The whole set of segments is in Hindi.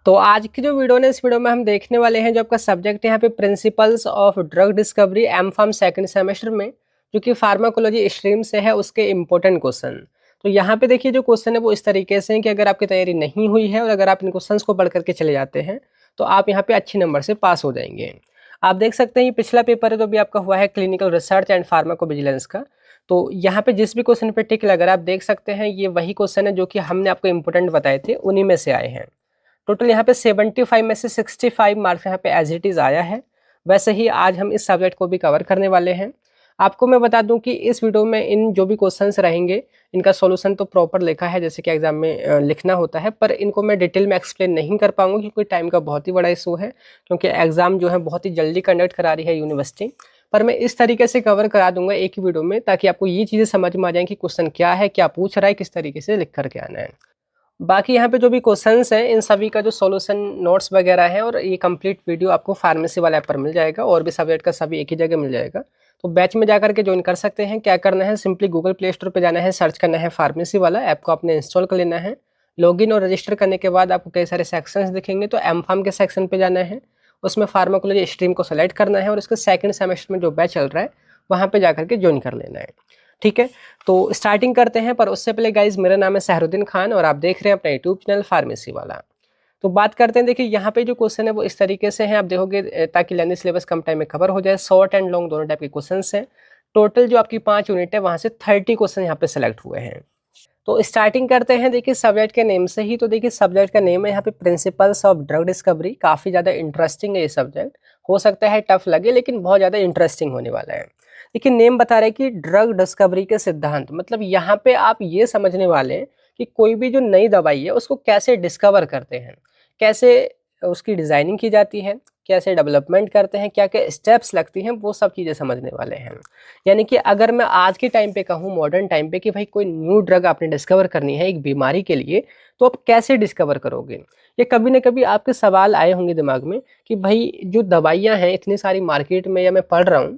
तो आज की जो वीडियो है इस वीडियो में हम देखने वाले हैं जो आपका सब्जेक्ट है यहाँ पे principles of drug discovery M pharm second semester में, जो कि फार्माकोलॉजी स्ट्रीम से है, उसके इम्पोर्टेंट क्वेश्चन। तो यहाँ पे देखिए जो क्वेश्चन है वो इस तरीके से है कि अगर आपकी तैयारी नहीं हुई है और अगर आप इन क्वेश्चंस को पढ़ करके चले जाते हैं तो आप यहाँ पे अच्छे नंबर से पास हो जाएंगे। आप देख सकते हैं ये पिछला पेपर है जो भी आपका हुआ है क्लिनिकल रिसर्च एंड फार्माकोविजिलेंस का। तो यहाँ पे जिस भी क्वेश्चन पे टिक लगा आप देख सकते हैं ये वही क्वेश्चन है जो कि हमने आपको इम्पोर्टेंट बताए थे, उन्हीं में से आए हैं। टोटल यहाँ पे 75 में से 65 मार्क्स यहाँ पे एज इट इज़ आया है। वैसे ही आज हम इस सब्जेक्ट को भी कवर करने वाले हैं। आपको मैं बता दूं कि इस वीडियो में इन जो भी क्वेश्चंस रहेंगे इनका सॉल्यूशन तो प्रॉपर लिखा है जैसे कि एग्जाम में लिखना होता है, पर इनको मैं डिटेल में एक्सप्लेन नहीं कर पाऊंगा क्योंकि टाइम का बहुत ही बड़ा इशू है, क्योंकि एग्जाम जो है बहुत ही जल्दी कंडक्ट करा रही है यूनिवर्सिटी। पर मैं इस तरीके से कवर करा दूंगा एक ही वीडियो में ताकि आपको ये चीज़ें समझ में आ जाए कि क्वेश्चन क्या है, क्या पूछ रहा है, किस तरीके से लिख करके आना है। बाकी यहाँ पे जो भी क्वेश्चंस हैं इन सभी का जो सॉल्यूशन नोट्स वगैरह है और ये कंप्लीट वीडियो आपको फार्मेसी वाला ऐप पर मिल जाएगा और भी सब्जेक्ट का सभी एक ही जगह मिल जाएगा। तो बैच में जाकर के ज्वाइन कर सकते हैं। क्या करना है, सिंपली गूगल प्ले स्टोर पे जाना है, सर्च करना है फार्मेसी वाला ऐप को आपने इंस्टॉल कर लेना है। लॉगिन और रजिस्टर करने के बाद आपको कई सारे सेक्शंस दिखेंगे, तो एम फार्म के सेक्शन पे जाना है, उसमें फार्माकोलॉजी स्ट्रीम को सेलेक्ट करना है और उसके सेकंड सेमेस्टर में जो बैच चल रहा है वहाँ पे जाकर के ज्वाइन कर लेना है। ठीक है, तो स्टार्टिंग करते हैं। पर उससे पहले गाइज मेरा नाम है सहरुद्दीन खान और आप देख रहे हैं अपना यूट्यूब चैनल फार्मेसी वाला। तो बात करते हैं, देखिए यहाँ पे जो क्वेश्चन है वो इस तरीके से हैं, आप देखोगे ताकि लेंदी सिलेबस कम टाइम में कवर हो जाए। शॉर्ट एंड लॉन्ग दोनों टाइप के क्वेश्चन हैं। टोटल जो आपकी 5 यूनिट है वहाँ से 30 क्वेश्चन यहाँ पे सेलेक्ट हुए हैं। तो स्टार्टिंग करते हैं देखिए सब्जेक्ट के नेम से ही। तो देखिए सब्जेक्ट का नेम है यहाँ पे प्रिंसिपल्स ऑफ ड्रग डिस्कवरी। काफ़ी ज़्यादा इंटरेस्टिंग है ये सब्जेक्ट, हो सकता है टफ लगे लेकिन बहुत ज़्यादा इंटरेस्टिंग होने वाला है। देखिए नेम बता रहे हैं कि ड्रग डिस्कवरी के सिद्धांत, मतलब यहाँ पे आप ये समझने वाले हैं कि कोई भी जो नई दवाई है उसको कैसे डिस्कवर करते हैं, कैसे उसकी डिज़ाइनिंग की जाती है, कैसे डेवलपमेंट करते हैं, क्या क्या स्टेप्स लगती हैं, वो सब चीज़ें समझने वाले हैं। यानी कि अगर मैं आज के टाइम पे कहूँ, मॉडर्न टाइम पे, कि भाई कोई न्यू ड्रग आपने डिस्कवर करनी है एक बीमारी के लिए, तो आप कैसे डिस्कवर करोगे। ये कभी ना कभी आपके सवाल आए होंगे दिमाग में कि भाई जो दवाइयाँ हैं इतनी सारी मार्केट में या मैं पढ़ रहा हूँ,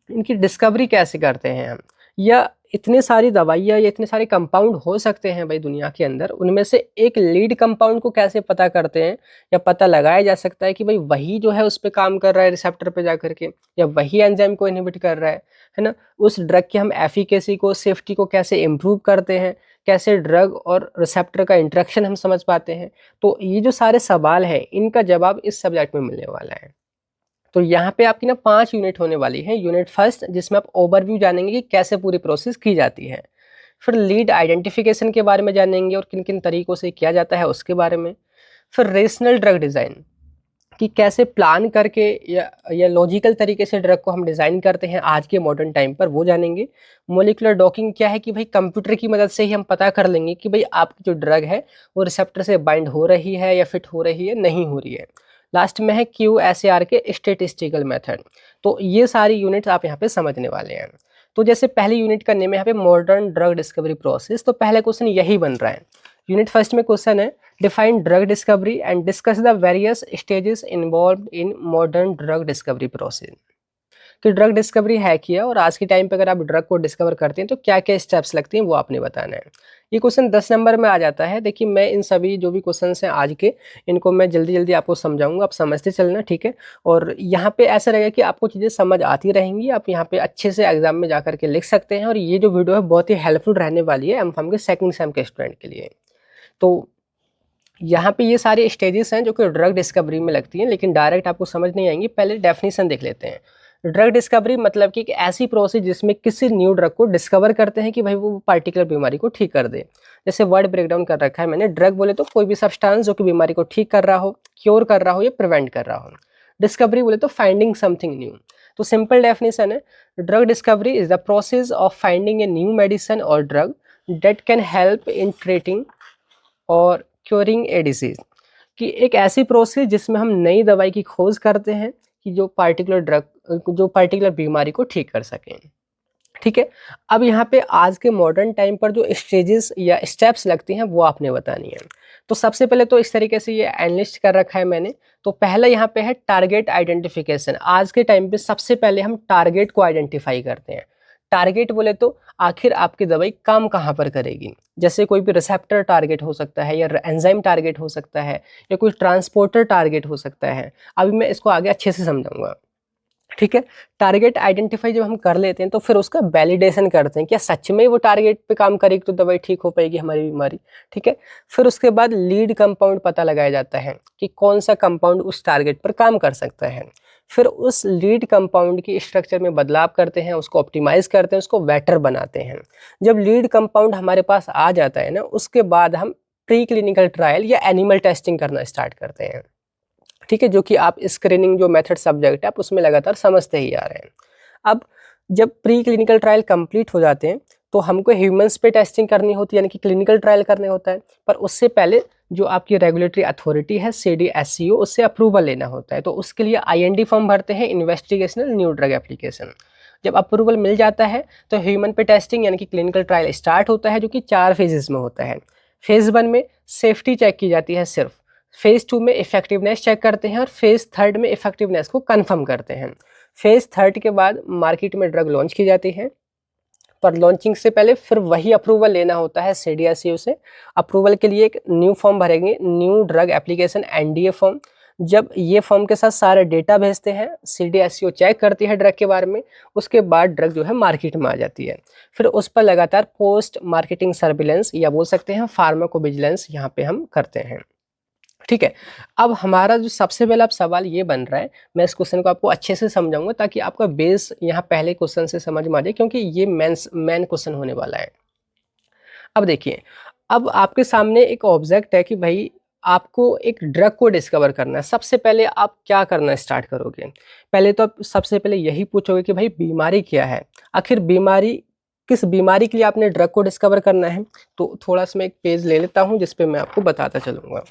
इनकी डिस्कवरी कैसे करते हैं हम, या इतनी सारी दवाइयाँ या इतने सारे कंपाउंड हो सकते हैं भाई दुनिया के अंदर, उनमें से एक लीड कंपाउंड को कैसे पता करते हैं या पता लगाया जा सकता है कि भाई वही जो है उस पर काम कर रहा है रिसेप्टर पे जा करके, या वही एंजाइम को इनहिबिट कर रहा है ना। उस ड्रग की हम एफिकेसी को, सेफ्टी को कैसे इम्प्रूव करते हैं, कैसे ड्रग और रिसेप्टर का इंटरेक्शन हम समझ पाते हैं। तो ये जो सारे सवाल हैं इनका जवाब इस सब्जेक्ट में मिलने वाला है। तो यहाँ पे आपकी ना 5 यूनिट होने वाली है। यूनिट फर्स्ट जिसमें आप ओवरव्यू जानेंगे कि कैसे पूरी प्रोसेस की जाती है, फिर लीड आइडेंटिफिकेशन के बारे में जानेंगे और किन किन तरीकों से किया जाता है उसके बारे में, फिर रेशनल ड्रग डिज़ाइन कि कैसे प्लान करके या लॉजिकल तरीके से ड्रग को हम डिज़ाइन करते हैं आज के मॉडर्न टाइम पर, वो जानेंगे। मोलिकुलर डॉकिंग क्या है कि भाई कंप्यूटर की मदद से ही हम पता कर लेंगे कि भाई आपकी जो ड्रग है वो रिसेप्टर से बाइंड हो रही है या फिट हो रही है, नहीं हो रही है। लास्ट में है QSAR के स्टेटिस्टिकल मेथड। तो ये सारी यूनिट्स आप यहाँ पे समझने वाले हैं। तो जैसे पहली यूनिट का नेम है यहाँ पे मॉडर्न ड्रग डिस्कवरी प्रोसेस, तो पहला क्वेश्चन यही बन रहा है। यूनिट फर्स्ट में क्वेश्चन है define drug discovery and discuss the various stages involved in modern drug discovery process. कि ड्रग डिस्कवरी है क्या और आज के टाइम पे अगर आप ड्रग को डिस्कवर करते हैं तो क्या क्या स्टेप्स लगती हैं वो आपने बताना है। ये क्वेश्चन 10 नंबर में आ जाता है। देखिए मैं इन सभी जो भी क्वेश्चन हैं आज के, इनको मैं जल्दी जल्दी आपको समझाऊंगा, आप समझते चलना, ठीक है। और यहाँ पे ऐसा रहेगा कि आपको चीज़ें समझ आती रहेंगी, आप यहाँ पे अच्छे से एग्जाम में जा करके लिख सकते हैं। और ये जो वीडियो है बहुत ही हेल्पफुल रहने वाली है एम.फार्म के सेकंड सेम के स्टूडेंट के लिए। तो यहाँ पे ये सारे स्टेजेस हैं जो कि ड्रग डिस्कवरी में लगती हैं, लेकिन डायरेक्ट आपको समझ नहीं आएंगी। पहले डेफिनेशन देख लेते हैं। ड्रग डिस्कवरी मतलब कि एक ऐसी प्रोसेस जिसमें किसी न्यू ड्रग को डिस्कवर करते हैं कि भाई वो पार्टिकुलर बीमारी को ठीक कर दे। जैसे वर्ड ब्रेकडाउन कर रखा है मैंने, ड्रग बोले तो कोई भी सब्सटेंस जो कि बीमारी को ठीक कर रहा हो, क्योर कर रहा हो या प्रिवेंट कर रहा हो। डिस्कवरी बोले तो फाइंडिंग समथिंग न्यू। तो सिंपल डेफिनेशन है, drug discovery is the process of finding a new medicine और drug that can help in treating और क्योरिंग ए डिजीज। कि एक ऐसी प्रोसेस जिसमें हम नई दवाई की खोज करते हैं कि जो पार्टिकुलर बीमारी को ठीक कर सकें, ठीक है। अब यहाँ पे आज के मॉडर्न टाइम पर जो स्टेजेस या स्टेप्स लगती हैं वो आपने बतानी है। तो सबसे पहले तो इस तरीके से ये एनालिस्ट कर रखा है मैंने। तो पहला यहाँ पे है टारगेट आइडेंटिफिकेशन। आज के टाइम पे सबसे पहले हम टारगेट को आइडेंटिफाई करते हैं। टारगेट बोले तो आखिर आपकी दवाई काम कहाँ पर करेगी। जैसे कोई भी रिसेप्टर टारगेट हो सकता है, या एंजाइम टारगेट हो सकता है, या कोई ट्रांसपोर्टर टारगेट हो सकता है। अभी मैं इसको आगे अच्छे से समझाऊंगा। ठीक है, टारगेट आइडेंटिफाई जब हम कर लेते हैं तो फिर उसका वैलिडेशन करते हैं, क्या सच में वो टारगेट पे काम करेगी तो दवाई ठीक हो पाएगी हमारी बीमारी। ठीक है, फिर उसके बाद लीड कंपाउंड पता लगाया जाता है कि कौन सा कंपाउंड उस टारगेट पर काम कर सकता है। फिर उस लीड कंपाउंड की स्ट्रक्चर में बदलाव करते हैं, उसको ऑप्टिमाइज करते हैं, उसको बेटर बनाते हैं। जब लीड कंपाउंड हमारे पास आ जाता है ना, उसके बाद हम प्री क्लिनिकल ट्रायल या एनिमल टेस्टिंग करना स्टार्ट करते हैं। ठीक है, जो कि आप स्क्रीनिंग जो मेथड सब्जेक्ट है आप उसमें लगातार समझते ही आ रहे हैं। अब जब प्री क्लिनिकल ट्रायल कंप्लीट हो जाते हैं तो हमको ह्यूमंस पे टेस्टिंग करनी होती है, यानी कि क्लिनिकल ट्रायल करने होता है। पर उससे पहले जो आपकी रेगुलेटरी अथॉरिटी है CDSCO, उससे अप्रूवल लेना होता है। तो उसके लिए IND फॉर्म भरते हैं, इन्वेस्टिगेशनल न्यू ड्रग एप्लीकेशन। जब अप्रूवल मिल जाता है तो ह्यूमन पे टेस्टिंग यानी कि क्लिनिकल ट्रायल स्टार्ट होता है, जो कि 4 फेजेस में होता है। फेज 1 में सेफ्टी चेक की जाती है सिर्फ, फेज 2 में इफेक्टिवनेस चेक करते हैं, और फेज 3 में इफेक्टिवनेस को कंफर्म करते हैं। फेज 3 के बाद मार्केट में ड्रग लॉन्च की जाती है, पर लॉन्चिंग से पहले फिर वही अप्रूवल लेना होता है CDSCO से। अप्रूवल के लिए एक न्यू फॉर्म भरेंगे, new drug application NDA form. जब ये फॉर्म के साथ सारे डेटा भेजते हैं, CDSCO चेक करती है ड्रग के बारे में, उसके बाद ड्रग जो है मार्केट में आ जाती है। फिर उस पर लगातार पोस्ट मार्केटिंग सर्विलेंस या बोल सकते हैं फार्माकोविजिलेंस यहाँ पे हम करते हैं। ठीक है, अब हमारा जो सबसे पहला अब सवाल ये बन रहा है, मैं इस क्वेश्चन को आपको अच्छे से समझाऊंगा ताकि आपका बेस यहाँ पहले क्वेश्चन से समझ में आ जाए, क्योंकि ये मेन क्वेश्चन होने वाला है। अब देखिए, अब आपके सामने एक ऑब्जेक्ट है कि भाई आपको एक ड्रग को डिस्कवर करना है। सबसे पहले आप क्या करना स्टार्ट करोगे? पहले तो आप सबसे पहले यही पूछोगे कि भाई बीमारी क्या है, आखिर बीमारी किस बीमारी के लिए आपने ड्रग को डिस्कवर करना है। तो थोड़ा सा मैं एक पेज ले लेता हूँ जिसपे मैं आपको बताता चलूंगा।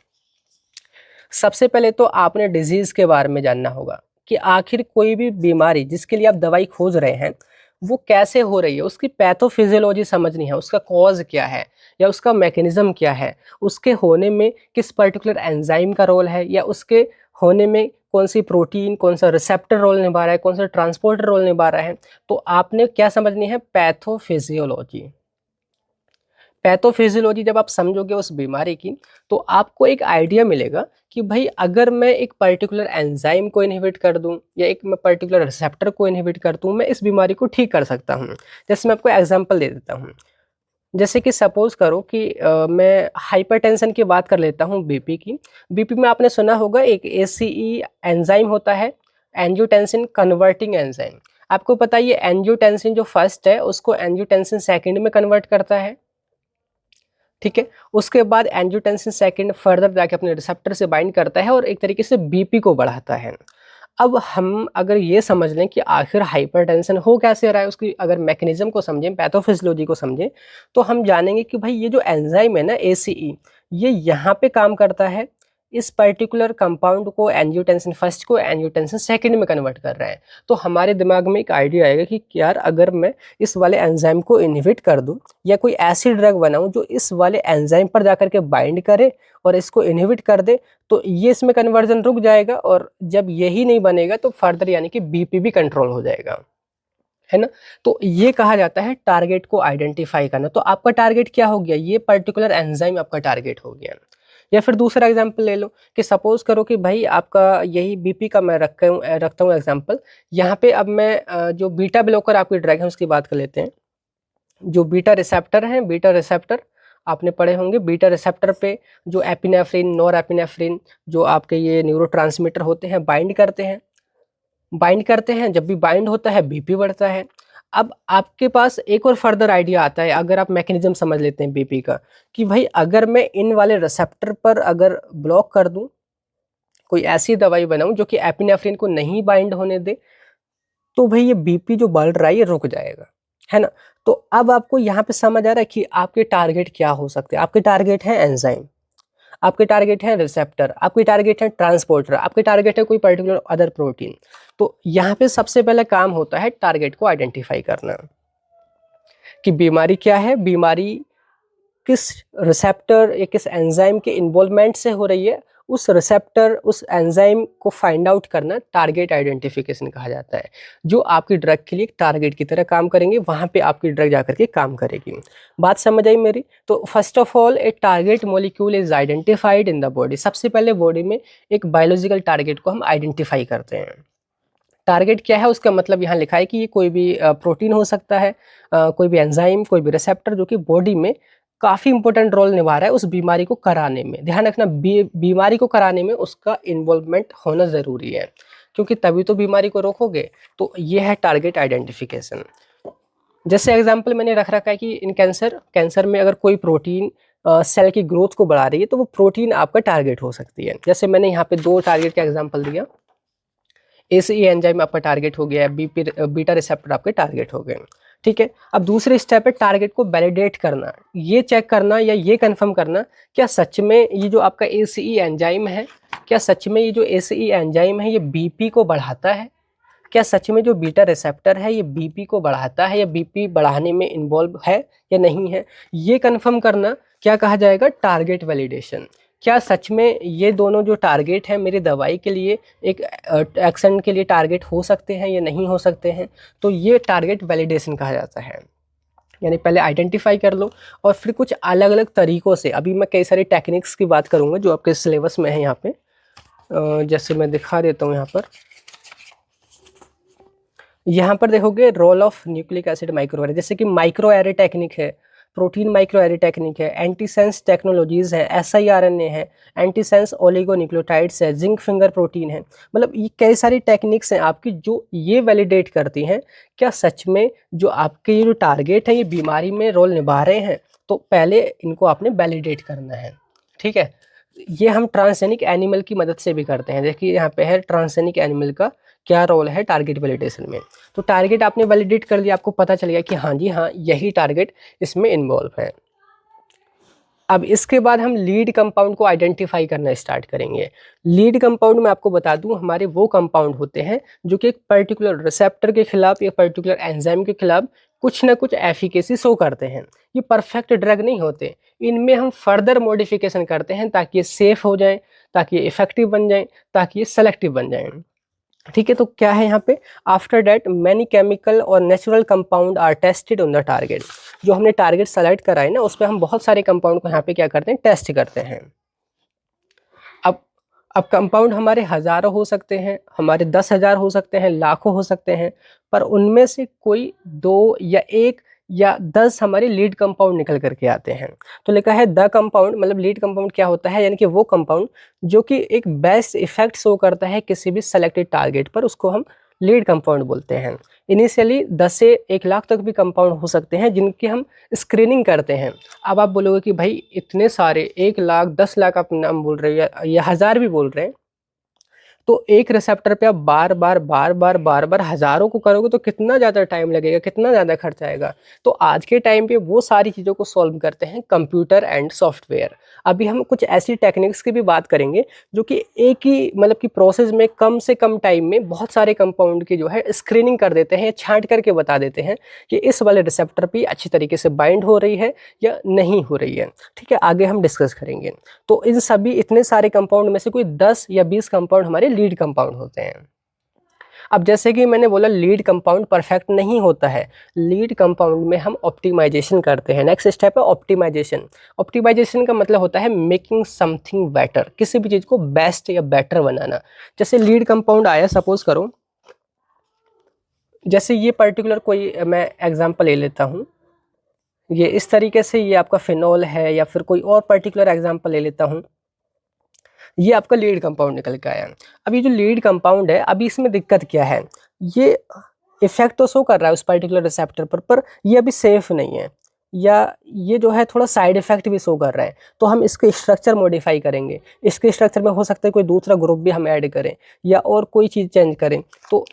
सबसे पहले तो आपने डिजीज के बारे में जानना होगा कि आखिर कोई भी बीमारी जिसके लिए आप दवाई खोज रहे हैं वो कैसे हो रही है, उसकी पैथोफिजियोलॉजी समझनी है, उसका कॉज क्या है या उसका मैकेनिज्म क्या है, उसके होने में किस पर्टिकुलर एंजाइम का रोल है, या उसके होने में कौन सी प्रोटीन कौन सा रिसेप्टर रोल निभा रहा है, कौन सा ट्रांसपोर्टर रोल निभा रहा है। तो आपने क्या समझनी है? पैथोफिजियोलॉजी। पैथोफिजियोलॉजी जब आप समझोगे उस बीमारी की, तो आपको एक आइडिया मिलेगा कि भाई अगर मैं एक पर्टिकुलर एंजाइम को इनहिबिट कर दूं या एक मैं पर्टिकुलर रिसेप्टर को इनहिबिट कर दूं, मैं इस बीमारी को ठीक कर सकता हूं। जैसे मैं आपको एग्जांपल दे देता हूं। जैसे कि सपोज करो कि मैं हाइपरटेंशन की बात कर लेता हूं, बीपी की। बीपी में आपने सुना होगा एक ACE एंजाइम होता है, एंजियोटेंसिन कन्वर्टिंग एंजाइम। आपको पता है ये एंजियोटेंसिन जो फर्स्ट है उसको एंजियोटेंसिन सेकंड में कन्वर्ट करता है। ठीक है, उसके बाद एंजियोटेंसिन सेकंड फर्दर जाके अपने रिसेप्टर से बाइंड करता है और एक तरीके से बीपी को बढ़ाता है। अब हम अगर ये समझ लें कि आखिर हाइपरटेंशन हो कैसे रहा है, उसकी अगर मैकेनिज्म को समझें, पैथोफिजियोलॉजी को समझें, तो हम जानेंगे कि भाई ये जो एंजाइम है ना ACE, ये यहाँ पे काम करता है, इस पर्टिकुलर कंपाउंड को एंजियोटेंसिन फर्स्ट को एंजियोटेंसिन सेकंड में कन्वर्ट कर रहा है। तो हमारे दिमाग में एक आइडिया आएगा कि यार अगर मैं इस वाले एंजाइम को इनहिबिट कर दूं या कोई ऐसी ड्रग बनाऊं जो इस वाले एंजाइम पर जाकर के बाइंड करे और इसको इनहिबिट कर दे, तो ये इसमें कन्वर्जन रुक जाएगा, और जब यही नहीं बनेगा तो फर्दर यानी कि बीपी भी कंट्रोल हो जाएगा, है ना। तो ये कहा जाता है टारगेट को आइडेंटिफाई करना। तो आपका टारगेट क्या हो गया? ये पर्टिकुलर एंजाइम आपका टारगेट हो गया। या फिर दूसरा एग्जांपल ले लो कि सपोज करो कि भाई आपका यही बीपी का मैं रखता हूँ एग्जांपल। यहाँ पे अब मैं जो बीटा ब्लॉकर आपकी ड्रग है उसकी बात कर लेते हैं। जो बीटा रिसेप्टर हैं, बीटा रिसेप्टर आपने पढ़े होंगे। बीटा रिसेप्टर पे जो एपिनेफ्रिन नॉरएपिनेफ्रिन जो आपके ये न्यूरोट्रांसमीटर होते हैं बाइंड करते हैं। जब भी बाइंड होता है बीपी बढ़ता है। अब आपके पास एक और फर्दर आइडिया आता है अगर आप मैकेनिज्म समझ लेते हैं बीपी का, कि भाई अगर मैं इन वाले रिसेप्टर पर अगर ब्लॉक कर दूं, कोई ऐसी दवाई बनाऊं जो कि एपिनेफ्रिन को नहीं बाइंड होने दे, तो भाई ये बीपी जो बढ़ रहा है ये रुक जाएगा, है ना। तो अब आपको यहाँ पे समझ आ रहा है कि आपके टारगेट क्या हो सकते हैं। आपके टारगेट है एंजाइम, आपके टारगेट है रिसेप्टर, आपके टारगेट है ट्रांसपोर्टर, आपके टारगेट है कोई पर्टिकुलर अदर प्रोटीन। तो यहाँ पे सबसे पहले काम होता है टारगेट को आइडेंटिफाई करना कि बीमारी क्या है, बीमारी किस रिसेप्टर या किस एंजाइम के इन्वॉल्वमेंट से हो रही है, उस रिसेप्टर, उस एंजाइम को फाइंड आउट करना टारगेट आइडेंटिफिकेशन कहा जाता है। जो आपकी ड्रग के लिए एक टारगेट की तरह काम करेंगे, वहाँ पे आपकी ड्रग जाकर के काम करेगी। बात समझ आई मेरी? तो first of all A target molecule is identified in the body. सबसे पहले बॉडी में एक बायोलॉजिकल टारगेट को हम आइडेंटिफाई करते हैं। टारगेट क्या है उसका मतलब यहाँ लिखा है कि ये कोई भी प्रोटीन हो सकता है, कोई भी एंजाइम, कोई भी रिसेप्टर जो कि बॉडी में काफ़ी इंपॉर्टेंट रोल निभा रहा है उस बीमारी को कराने में। ध्यान रखना, बीमारी को कराने में उसका इन्वॉल्वमेंट होना ज़रूरी है, क्योंकि तभी तो बीमारी को रोकोगे। तो ये है टारगेट आइडेंटिफिकेशन। जैसे एग्जाम्पल मैंने रख रखा है कि इन कैंसर में अगर कोई प्रोटीन सेल की ग्रोथ को बढ़ा रही है तो वो प्रोटीन आपका टारगेट हो सकती है। जैसे मैंने यहाँ पे 2 टारगेट का एग्जाम्पल दिया। एसीई एंजाइम आपका टारगेट हो गया, बीटा रिसेप्टर आपके टारगेट हो गए। ठीक है, अब दूसरी स्टेप है टारगेट को वैलिडेट करना, ये चेक करना या ये कंफर्म करना क्या सच में ये जो आपका एसीई एंजाइम है, क्या सच में ये जो एसीई एंजाइम है ये बीपी को बढ़ाता है, क्या सच में जो बीटा रिसेप्टर है ये बीपी को बढ़ाता है या बीपी बढ़ाने में इन्वॉल्व है या नहीं है। ये कंफर्म करना क्या कहा जाएगा? Target validation. क्या सच में ये दोनों जो टारगेट हैं मेरी दवाई के लिए, एक एक्शन के लिए टारगेट हो सकते हैं या नहीं हो सकते हैं, तो ये टारगेट वैलिडेशन कहा जाता है। यानी पहले आइडेंटिफाई कर लो और फिर कुछ अलग अलग तरीक़ों से, अभी मैं कई सारी टेक्निक्स की बात करूँगा जो आपके सिलेबस में है यहाँ पे। जैसे मैं दिखा देता हूँ यहाँ पर देखोगे role of nucleic acid microarray, जैसे कि माइक्रो एरे टेक्निक है, प्रोटीन माइक्रो एरे टेक्निक है, एंटीसेंस टेक्नोलॉजीज़ है, siRNA है, एंटीसेंस ओलिगोन्यूक्लियोटाइड्स है, जिंक फिंगर प्रोटीन है। मतलब ये कई सारी टेक्निक्स हैं आपकी जो ये वैलिडेट करती हैं क्या सच में जो आपके ये जो टारगेट है ये बीमारी में रोल निभा रहे हैं। तो पहले इनको आपने वैलिडेट करना है। ठीक है, ये हम ट्रांसजेनिक एनिमल की मदद से भी करते हैं। देखिए यहाँ पे है ट्रांसजेनिक एनिमल का क्या रोल है टारगेट वैलिडेशन में। तो टारगेट आपने वैलिडेट कर लिया, आपको पता चल गया कि हाँ जी हाँ यही टारगेट इसमें इन्वॉल्व है। अब इसके बाद हम लीड कंपाउंड को आइडेंटिफाई करना स्टार्ट करेंगे। लीड कंपाउंड में आपको बता दूं हमारे वो कंपाउंड होते हैं जो कि एक पर्टिकुलर रिसेप्टर के खिलाफ या पर्टिकुलर एंजाइम के खिलाफ कुछ ना कुछ एफिकेसी शो करते हैं। ये परफेक्ट ड्रग नहीं होते, इनमें हम फर्दर मॉडिफिकेशन करते हैं ताकि ये सेफ हो जाएं, ताकि ये इफेक्टिव बन जाएं, ताकि ये सेलेक्टिव बन जाएं। ठीक है, तो क्या है यहाँ पे, आफ्टर डेट मैनी केमिकल और natural compound are tested on the target. जो हमने टारगेट सेलेक्ट करा है ना उस पर हम बहुत सारे कंपाउंड को यहाँ पे क्या करते हैं, टेस्ट करते हैं। अब कंपाउंड हमारे हज़ारों हो सकते हैं, हमारे 10,000 हो सकते हैं, लाखों हो सकते हैं, पर उनमें से कोई 2 या 1 या 10 हमारे लीड कंपाउंड निकल करके आते हैं। तो लिखा है द कंपाउंड, मतलब लीड कंपाउंड क्या होता है, यानी कि वो कंपाउंड जो कि एक बेस्ट इफेक्ट शो करता है किसी भी सेलेक्टेड टारगेट पर, उसको हम लीड कंपाउंड बोलते हैं। इनिशियली 10 से 1 लाख तक भी कंपाउंड हो सकते हैं जिनकी हम स्क्रीनिंग करते हैं। अब आप बोलोगे कि भाई इतने सारे 1 लाख 10 लाख आप नाम बोल रहे हो या 1000 भी बोल रहे हैं, तो एक रिसेप्टर पे आप बार बार हज़ारों को करोगे तो कितना ज़्यादा टाइम लगेगा, कितना ज़्यादा खर्च आएगा। तो आज के टाइम पे वो सारी चीज़ों को सॉल्व करते हैं कंप्यूटर एंड सॉफ्टवेयर। अभी हम कुछ ऐसी टेक्निक्स की भी बात करेंगे जो कि एक ही मतलब कि प्रोसेस में कम से कम टाइम में बहुत सारे कंपाउंड की जो है स्क्रीनिंग कर देते हैं, छांट करके बता देते हैं कि इस वाले रिसेप्टर पे अच्छी तरीके से बाइंड हो रही है या नहीं हो रही है। ठीक है, आगे हम डिस्कस करेंगे। तो इन सभी इतने सारे कंपाउंड में से कोई 10 या 20 कंपाउंड हमारे लीड कंपाउंड होते हैं। अब जैसे कि मैंने बोला लीड कंपाउंड परफेक्ट नहीं होता है, लीड कंपाउंड में हम ऑप्टिमाइजेशन करते हैं। नेक्स्ट स्टेप है ऑप्टिमाइजेशन। ऑप्टिमाइजेशन का मतलब होता है मेकिंग समथिंग बेटर, किसी भी चीज़ को बेस्ट या बेटर बनाना। जैसे लीड कंपाउंड आया, सपोज करो जैसे ये पर्टिकुलर कोई मैं एग्जांपल ले लेता हूँ, ये इस तरीके से ये आपका फिनॉल है, या फिर कोई और पर्टिकुलर एग्जांपल ले लेता हूँ, ये आपका लीड कंपाउंड निकल के आया। अब ये जो लीड कंपाउंड है, अभी इसमें दिक्कत क्या है, ये इफेक्ट तो शो कर रहा है उस पर्टिकुलर रिसेप्टर पर ये अभी सेफ नहीं है, या ये जो है थोड़ा साइड इफेक्ट भी शो कर रहा है। तो हम इसके स्ट्रक्चर मॉडिफाई करेंगे, इसके स्ट्रक्चर में हो सकता है कोई दूसरा ग्रुप भी हम ऐड करें या और कोई चीज़ चेंज करें। तो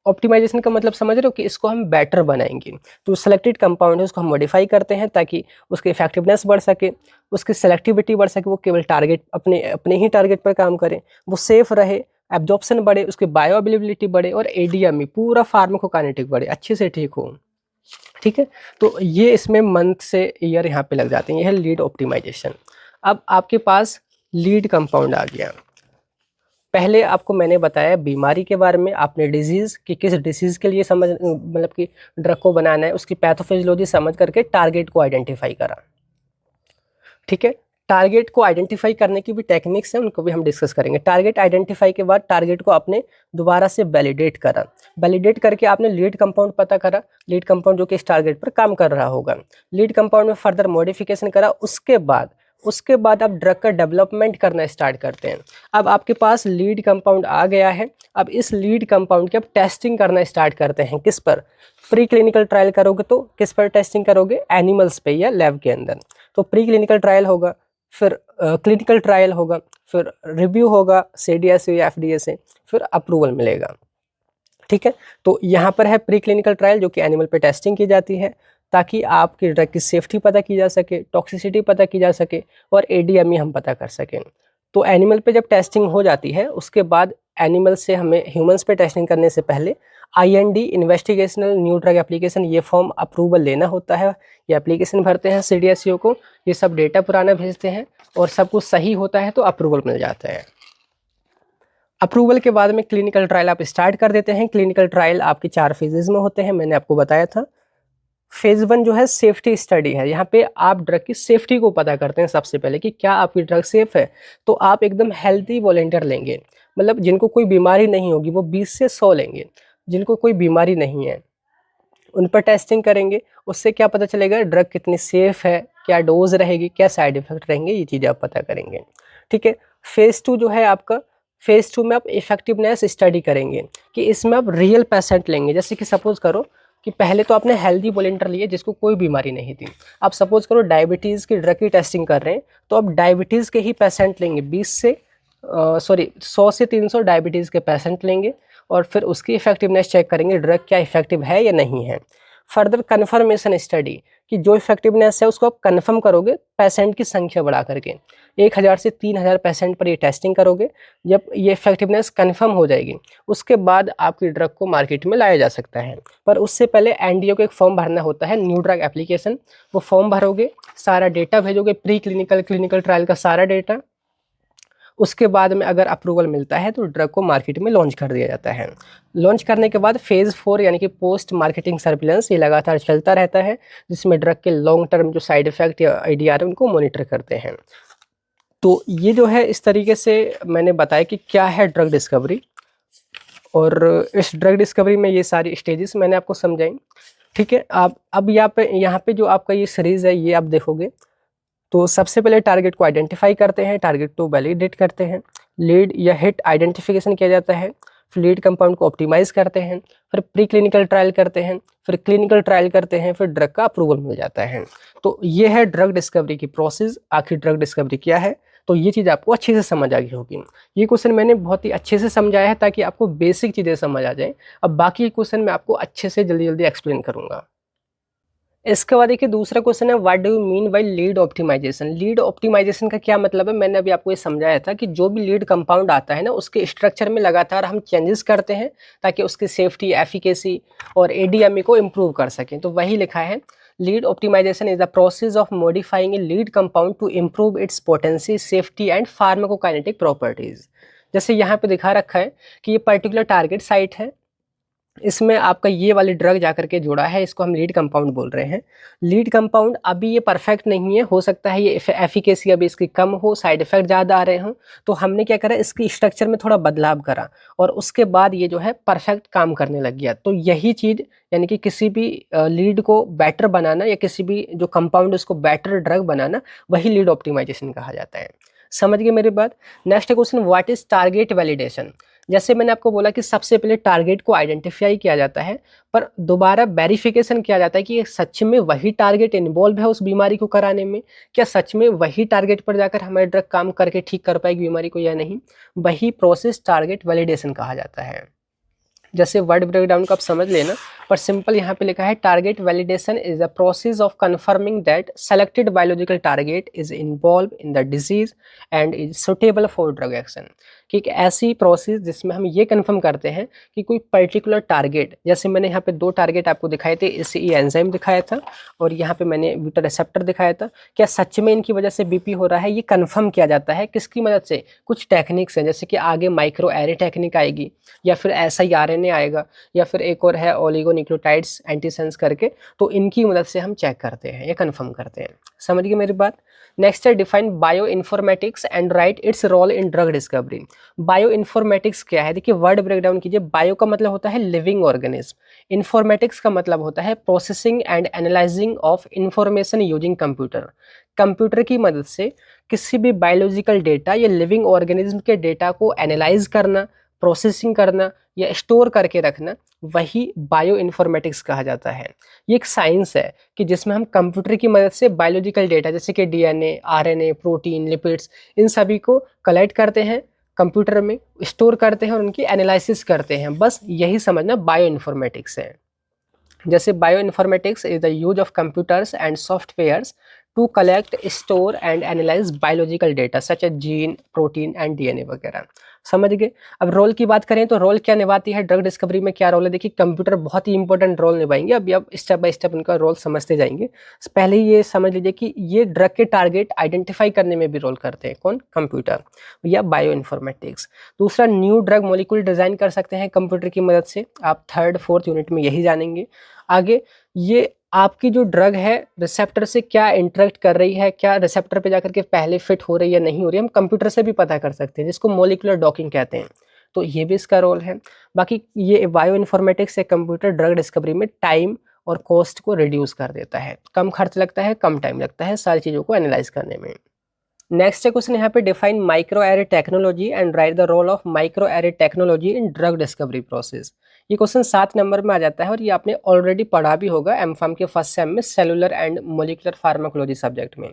ऑप्टिमाइजेशन का मतलब समझ रहे हो कि इसको हम बेटर बनाएंगे। तो सेलेक्टेड कंपाउंड है उसको हम मॉडिफाई करते हैं ताकि उसकी इफेक्टिवनेस बढ़ सके, उसकी सेलेक्टिविटी बढ़ सके, वो केवल टारगेट अपने ही टारगेट पर काम करें, वो सेफ रहे, एब्जॉर्प्शन बढ़े, उसकी बायो अवेलेबिलिटी बढ़े और एडीएमई पूरा फार्माकोकाइनेटिक बढ़े, अच्छे से ठीक हो। ठीक है, तो ये इसमें मंथ से ईयर यहाँ पे लग जाते हैं। ये है लीड ऑप्टिमाइजेशन। अब आपके पास लीड कंपाउंड आ गया, पहले आपको मैंने बताया बीमारी के बारे में, आपने डिजीज़ कि किस डिसीज़ के लिए समझ मतलब कि ड्रग को बनाना है, उसकी पैथोफिजियोलॉजी समझ करके टारगेट को आइडेंटिफाई करा। ठीक है, टारगेट को आइडेंटिफाई करने की भी टेक्निक्स हैं, उनको भी हम डिस्कस करेंगे। टारगेट आइडेंटिफाई के बाद टारगेट को आपने दोबारा से वैलिडेट करा, वैलिडेट करके आपने लीड कंपाउंड पता करा, लीड कंपाउंड जो कि इस टारगेट पर काम कर रहा होगा। लीड कंपाउंड में फर्दर मॉडिफिकेशन करा, उसके बाद आप ड्रग का डेवलपमेंट करना स्टार्ट करते हैं। अब आपके पास लीड कंपाउंड आ गया है, अब इस लीड कंपाउंड की आप टेस्टिंग करना स्टार्ट करते हैं। किस पर? प्री क्लिनिकल ट्रायल करोगे तो किस पर टेस्टिंग करोगे? एनिमल्स पे या लैब के अंदर। तो प्री क्लिनिकल ट्रायल होगा, फिर क्लिनिकल ट्रायल होगा, फिर रिव्यू होगा सीडीए से या एफडीए से, फिर अप्रूवल मिलेगा। ठीक है, तो यहाँ पर है प्री क्लिनिकल ट्रायल जो कि एनिमल पे टेस्टिंग की जाती है ताकि आपकी ड्रग की सेफ्टी पता की जा सके, टॉक्सिसिटी पता की जा सके और एडीएमई हम पता कर सकें। तो एनिमल पे जब टेस्टिंग हो जाती है उसके बाद एनिमल से हमें ह्यूमंस पे टेस्टिंग करने से पहले IND investigational new drug application ये फॉर्म अप्रूवल लेना होता है। ये एप्लीकेशन भरते हैं CDSCO को, ये सब डेटा पुराना भेजते हैं और सब कुछ सही होता है तो अप्रूवल मिल जाता है। अप्रूवल के बाद में क्लिनिकल ट्रायल आप स्टार्ट कर देते हैं। क्लिनिकल ट्रायल आपके 4 फेजेज में होते हैं, मैंने आपको बताया था। फेज 1 जो है सेफ्टी स्टडी है, यहाँ पे आप ड्रग की सेफ्टी को पता करते हैं सबसे पहले कि क्या आपकी ड्रग सेफ है। तो आप एकदम हेल्दी वॉलेंटियर लेंगे, मतलब जिनको कोई बीमारी नहीं होगी वो 20 से 100 लेंगे। जिनको कोई बीमारी नहीं है उन पर टेस्टिंग करेंगे, उससे क्या पता चलेगा ड्रग कितनी सेफ है, क्या डोज रहेगी, क्या साइड इफेक्ट रहेंगे, ये चीज़ें आप पता करेंगे। ठीक है, फेज़ 2 जो है आपका, फेज़ 2 में आप इफेक्टिवनेस स्टडी करेंगे कि इसमें आप रियल पेशेंट लेंगे। जैसे कि सपोज करो कि पहले तो आपने हेल्दी वॉलेंटियर लिए जिसको कोई बीमारी नहीं थी, आप सपोज करो डायबिटीज़ की ड्रग की टेस्टिंग कर रहे हैं तो आप डायबिटीज़ के ही पेशेंट लेंगे, 100 से 300 डायबिटीज़ के पेशेंट लेंगे और फिर उसकी इफेक्टिवनेस चेक करेंगे ड्रग क्या इफेक्टिव है या नहीं है। फर्दर कन्फर्मेशन स्टडी कि जो इफेक्टिवनेस है उसको आप कन्फर्म करोगे पेशेंट की संख्या बढ़ा करके 1000 से 3000 पेशेंट पर ये टेस्टिंग करोगे। जब ये इफेक्टिवनेस कन्फर्म हो जाएगी उसके बाद आपकी ड्रग को मार्केट में लाया जा सकता है। पर उससे पहले एनडीए को एक फॉर्म भरना होता है, न्यू ड्रग एप्लीकेशन। वो फॉर्म भरोगे, सारा डेटा भेजोगे, प्री क्लिनिकल क्लिनिकल ट्रायल का सारा डेटा। उसके बाद में अगर अप्रूवल मिलता है तो ड्रग को मार्केट में लॉन्च कर दिया जाता है। लॉन्च करने के बाद फेज़ 4 यानी कि पोस्ट मार्केटिंग सर्विलेंस ये लगातार चलता रहता है, जिसमें ड्रग के लॉन्ग टर्म जो साइड इफेक्ट या IDR है उनको मॉनिटर करते हैं। तो ये जो है इस तरीके से मैंने बताया कि क्या है ड्रग डिस्कवरी, और इस ड्रग डिस्कवरी में ये सारी स्टेजेस मैंने आपको समझाई। ठीक है, आप अब यहाँ पे जो आपका ये सीरीज़ है ये आप देखोगे तो सबसे पहले टारगेट को आइडेंटिफाई करते हैं, टारगेट को वैलिडेट करते हैं, लीड या हिट आइडेंटिफिकेशन किया जाता है, फिर लीड कंपाउंड को ऑप्टिमाइज करते हैं, फिर प्री क्लिनिकल ट्रायल करते हैं, फिर क्लिनिकल ट्रायल करते हैं, फिर ड्रग का अप्रूवल मिल जाता है। तो ये है ड्रग डिस्कवरी की प्रोसेस। आखिर ड्रग डिस्कवरी क्या है, तो ये चीज़ आपको अच्छे से समझ आ गई होगी। ये क्वेश्चन मैंने बहुत ही अच्छे से समझाया है ताकि आपको बेसिक चीज़ें समझ आ जाए। अब बाकी क्वेश्चन मैं आपको अच्छे से जल्दी जल्दी एक्सप्लेन करूँगा। इसके बाद देखिए दूसरा क्वेश्चन है what do you mean by lead optimization. Lead optimization का क्या मतलब है, मैंने अभी आपको ये समझाया था कि जो भी लीड कंपाउंड आता है ना उसके स्ट्रक्चर में लगातार हम चेंजेस करते हैं ताकि उसकी सेफ्टी, एफिकेसी और ADME को इम्प्रूव कर सकें। तो वही लिखा है, lead optimization is the process of modifying a lead compound to improve its potency, safety and pharmacokinetic properties. जैसे यहाँ पे दिखा रखा है कि ये पर्टिकुलर टारगेट साइट है, इसमें आपका ये वाली ड्रग जाकर के जुड़ा है, इसको हम लीड कंपाउंड बोल रहे हैं। लीड कंपाउंड अभी ये परफेक्ट नहीं है, हो सकता है ये एफिकेसी अभी इसकी कम हो, साइड इफेक्ट ज़्यादा आ रहे हों, तो हमने क्या करा, इसकी स्ट्रक्चर में थोड़ा बदलाव करा और उसके बाद ये जो है परफेक्ट काम करने लग गया। तो यही चीज़ यानी कि किसी भी लीड को बेटर बनाना या किसी भी जो कंपाउंड उसको बेटर ड्रग बनाना, वही लीड ऑप्टिमाइजेशन कहा जाता है। समझ गए मेरी बात। Next question, what is target validation. जैसे मैंने आपको बोला कि सबसे पहले टारगेट को आइडेंटिफाई किया जाता है, पर दोबारा वेरिफिकेशन किया जाता है कि सच में वही टारगेट इन्वॉल्व है उस बीमारी को कराने में, क्या सच में वही टारगेट पर जाकर हमारी ड्रग काम करके ठीक कर पाएगी बीमारी को या नहीं। वही प्रोसेस टारगेट वैलिडेशन कहा जाता है। जैसे वर्ड ब्रेकडाउन को आप समझ लेना, पर सिंपल यहाँ पे लिखा है target validation is the process of confirming that selected biological target is involve in the disease and is suitable for drug action. कि एक ऐसी प्रोसेस जिसमें हम ये कंफर्म करते हैं कि कोई पर्टिकुलर टारगेट, जैसे मैंने यहाँ पे 2 टारगेट आपको दिखाए थे, इससे ये एंजाइम दिखाया था और यहाँ पे मैंने बीटा रिसेप्टर दिखाया था, क्या सच में इनकी वजह से बीपी हो रहा है, ये कंफर्म किया जाता है किसकी मदद से, कुछ टेक्निक्स हैं, जैसे कि आगे माइक्रो एरे टेक्निक आएगी या फिर ऐसा ही आरएनए आएगा या फिर एक और है ओलिगोन्यूक्लियोटाइड्स एंटीसेंस करके, तो इनकी मदद से हम चेक करते हैं, ये कंफर्म करते हैं। समझ गए मेरी बात। नेक्स्ट है define bioinformatics and write its role in drug discovery. Bioinformatics क्या है, देखिए वर्ड ब्रेकडाउन कीजिए। बायो का मतलब होता है लिविंग ऑर्गेनिज्म, इन्फॉर्मेटिक्स का मतलब होता है processing and analysing of information using computer. Computer की मदद से किसी भी बायोलॉजिकल डेटा या लिविंग ऑर्गेनिज्म के डेटा को एनालाइज करना, प्रोसेसिंग करना या स्टोर करके रखना, वही बायो इन्फॉर्मेटिक्स कहा जाता है। ये एक साइंस है कि जिसमें हम कंप्यूटर की मदद से बायोलॉजिकल डेटा जैसे कि डीएनए, आरएनए, प्रोटीन, लिपिड्स, इन सभी को कलेक्ट करते हैं, कंप्यूटर में स्टोर करते हैं और उनकी एनालिसिस करते हैं। बस यही समझना बायो इन्फॉर्मेटिक्स है। जैसे bioinformatics is the use of computers and softwares to collect, store and analyze biological data such as gene, protein and DNA वगैरह। समझ गए। अब रोल की बात करें तो रोल क्या निभाती है ड्रग डिस्कवरी में, क्या रोल है, देखिए कंप्यूटर बहुत ही इंपॉर्टेंट रोल निभाएंगे। अभी आप स्टेप बाय स्टेप उनका रोल समझते जाएंगे। पहले ही ये समझ लीजिए कि ये ड्रग के टारगेट आइडेंटिफाई करने में भी रोल करते हैं, कौन, कंप्यूटर या बायो इन्फॉर्मेटिक्स। दूसरा, न्यू ड्रग मॉलिक्यूल डिजाइन कर सकते हैं कंप्यूटर की मदद से, आप 3rd 4th यूनिट में यही जानेंगे। आगे ये आपकी जो ड्रग है रिसेप्टर से क्या इंटरेक्ट कर रही है, क्या रिसेप्टर पे जाकर के पहले फिट हो रही है या नहीं हो रही है, हम कंप्यूटर से भी पता कर सकते हैं, जिसको मॉलिक्यूलर डॉकिंग कहते हैं। तो ये भी इसका रोल है। बाकी ये बायो इन्फॉर्मेटिक्स से कंप्यूटर ड्रग डिस्कवरी में टाइम और कॉस्ट को रिड्यूस कर देता है, कम खर्च लगता है, कम टाइम लगता है सारी चीज़ों को एनालाइज करने में। नेक्स्ट क्वेश्चन यहाँ पे define microarray technology and write the role of microarray technology in drug discovery process. ये क्वेश्चन 7 नंबर में आ जाता है और ये आपने ऑलरेडी पढ़ा भी होगा एमफार्म के फर्स्ट सेम में cellular and molecular pharmacology subject में।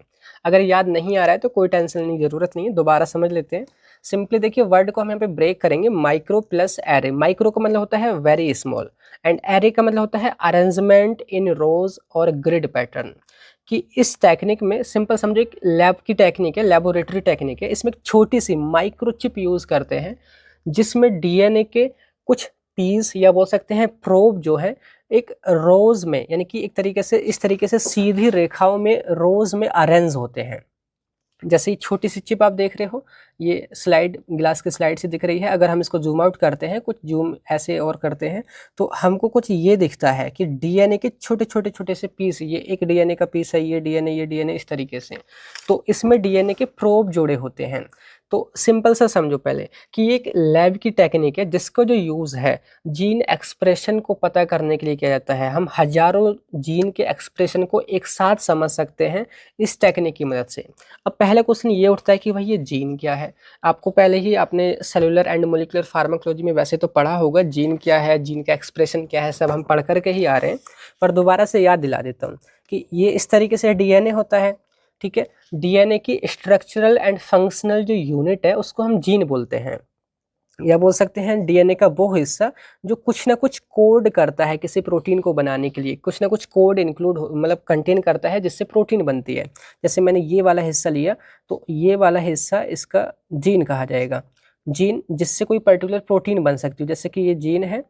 अगर याद नहीं आ रहा है तो कोई टेंशन लेने की जरूरत नहीं है, दोबारा समझ लेते हैं। सिंपली देखिए वर्ड को हम यहाँ पे ब्रेक करेंगे, माइक्रो प्लस एरे। माइक्रो का मतलब होता है वेरी स्मॉल एंड एरे का मतलब होता है अरेंजमेंट इन रोज और ग्रिड पैटर्न। कि इस टेक्निक में सिंपल समझो एक लैब की टेक्निक है, लेबोरेटरी टेक्निक है। इसमें एक छोटी सी माइक्रोचिप यूज करते हैं जिसमें डीएनए के कुछ पीस या बोल सकते हैं प्रोब जो है एक रोज में, यानी कि एक तरीके से इस तरीके से सीधी रेखाओं में रोज में अरेंज होते हैं। जैसे ही छोटी सी चिप आप देख रहे हो, ये स्लाइड ग्लास की स्लाइड से दिख रही है। अगर हम इसको जूम आउट करते हैं, कुछ जूम ऐसे और करते हैं, तो हमको कुछ ये दिखता है कि डीएनए के छोटे छोटे छोटे से पीस, ये एक डीएनए का पीस है, ये डीएनए इस तरीके से। तो इसमें डीएनए के प्रोब जोड़े होते हैं। तो सिंपल सा समझो पहले कि ये एक लैब की टेक्निक है जिसका जो यूज़ है जीन एक्सप्रेशन को पता करने के लिए किया जाता है। हम हजारों जीन के एक्सप्रेशन को एक साथ समझ सकते हैं इस टेक्निक की मदद से। अब पहला क्वेश्चन ये उठता है कि भाई ये जीन क्या है। आपको पहले ही आपने सेलुलर एंड मोलिकुलर फार्माकोलॉजी में वैसे तो पढ़ा होगा जीन क्या है, जीन का एक्सप्रेशन क्या है, सब हम पढ़ करके ही आ रहे हैं, पर दोबारा से याद दिला देता हूँ कि ये इस तरीके से डीएनए होता है। ठीक है, डीएनए की स्ट्रक्चरल एंड फंक्शनल जो यूनिट है उसको हम जीन बोलते हैं, या बोल सकते हैं डीएनए का वो हिस्सा जो कुछ ना कुछ कोड करता है किसी प्रोटीन को बनाने के लिए, कुछ ना कुछ कोड इंक्लूड मतलब कंटेन करता है जिससे प्रोटीन बनती है। जैसे मैंने ये वाला हिस्सा लिया तो ये वाला हिस्सा इसका जीन कहा जाएगा, जीन जिससे कोई पर्टिकुलर प्रोटीन बन सकती है, जैसे कि ये जीन है।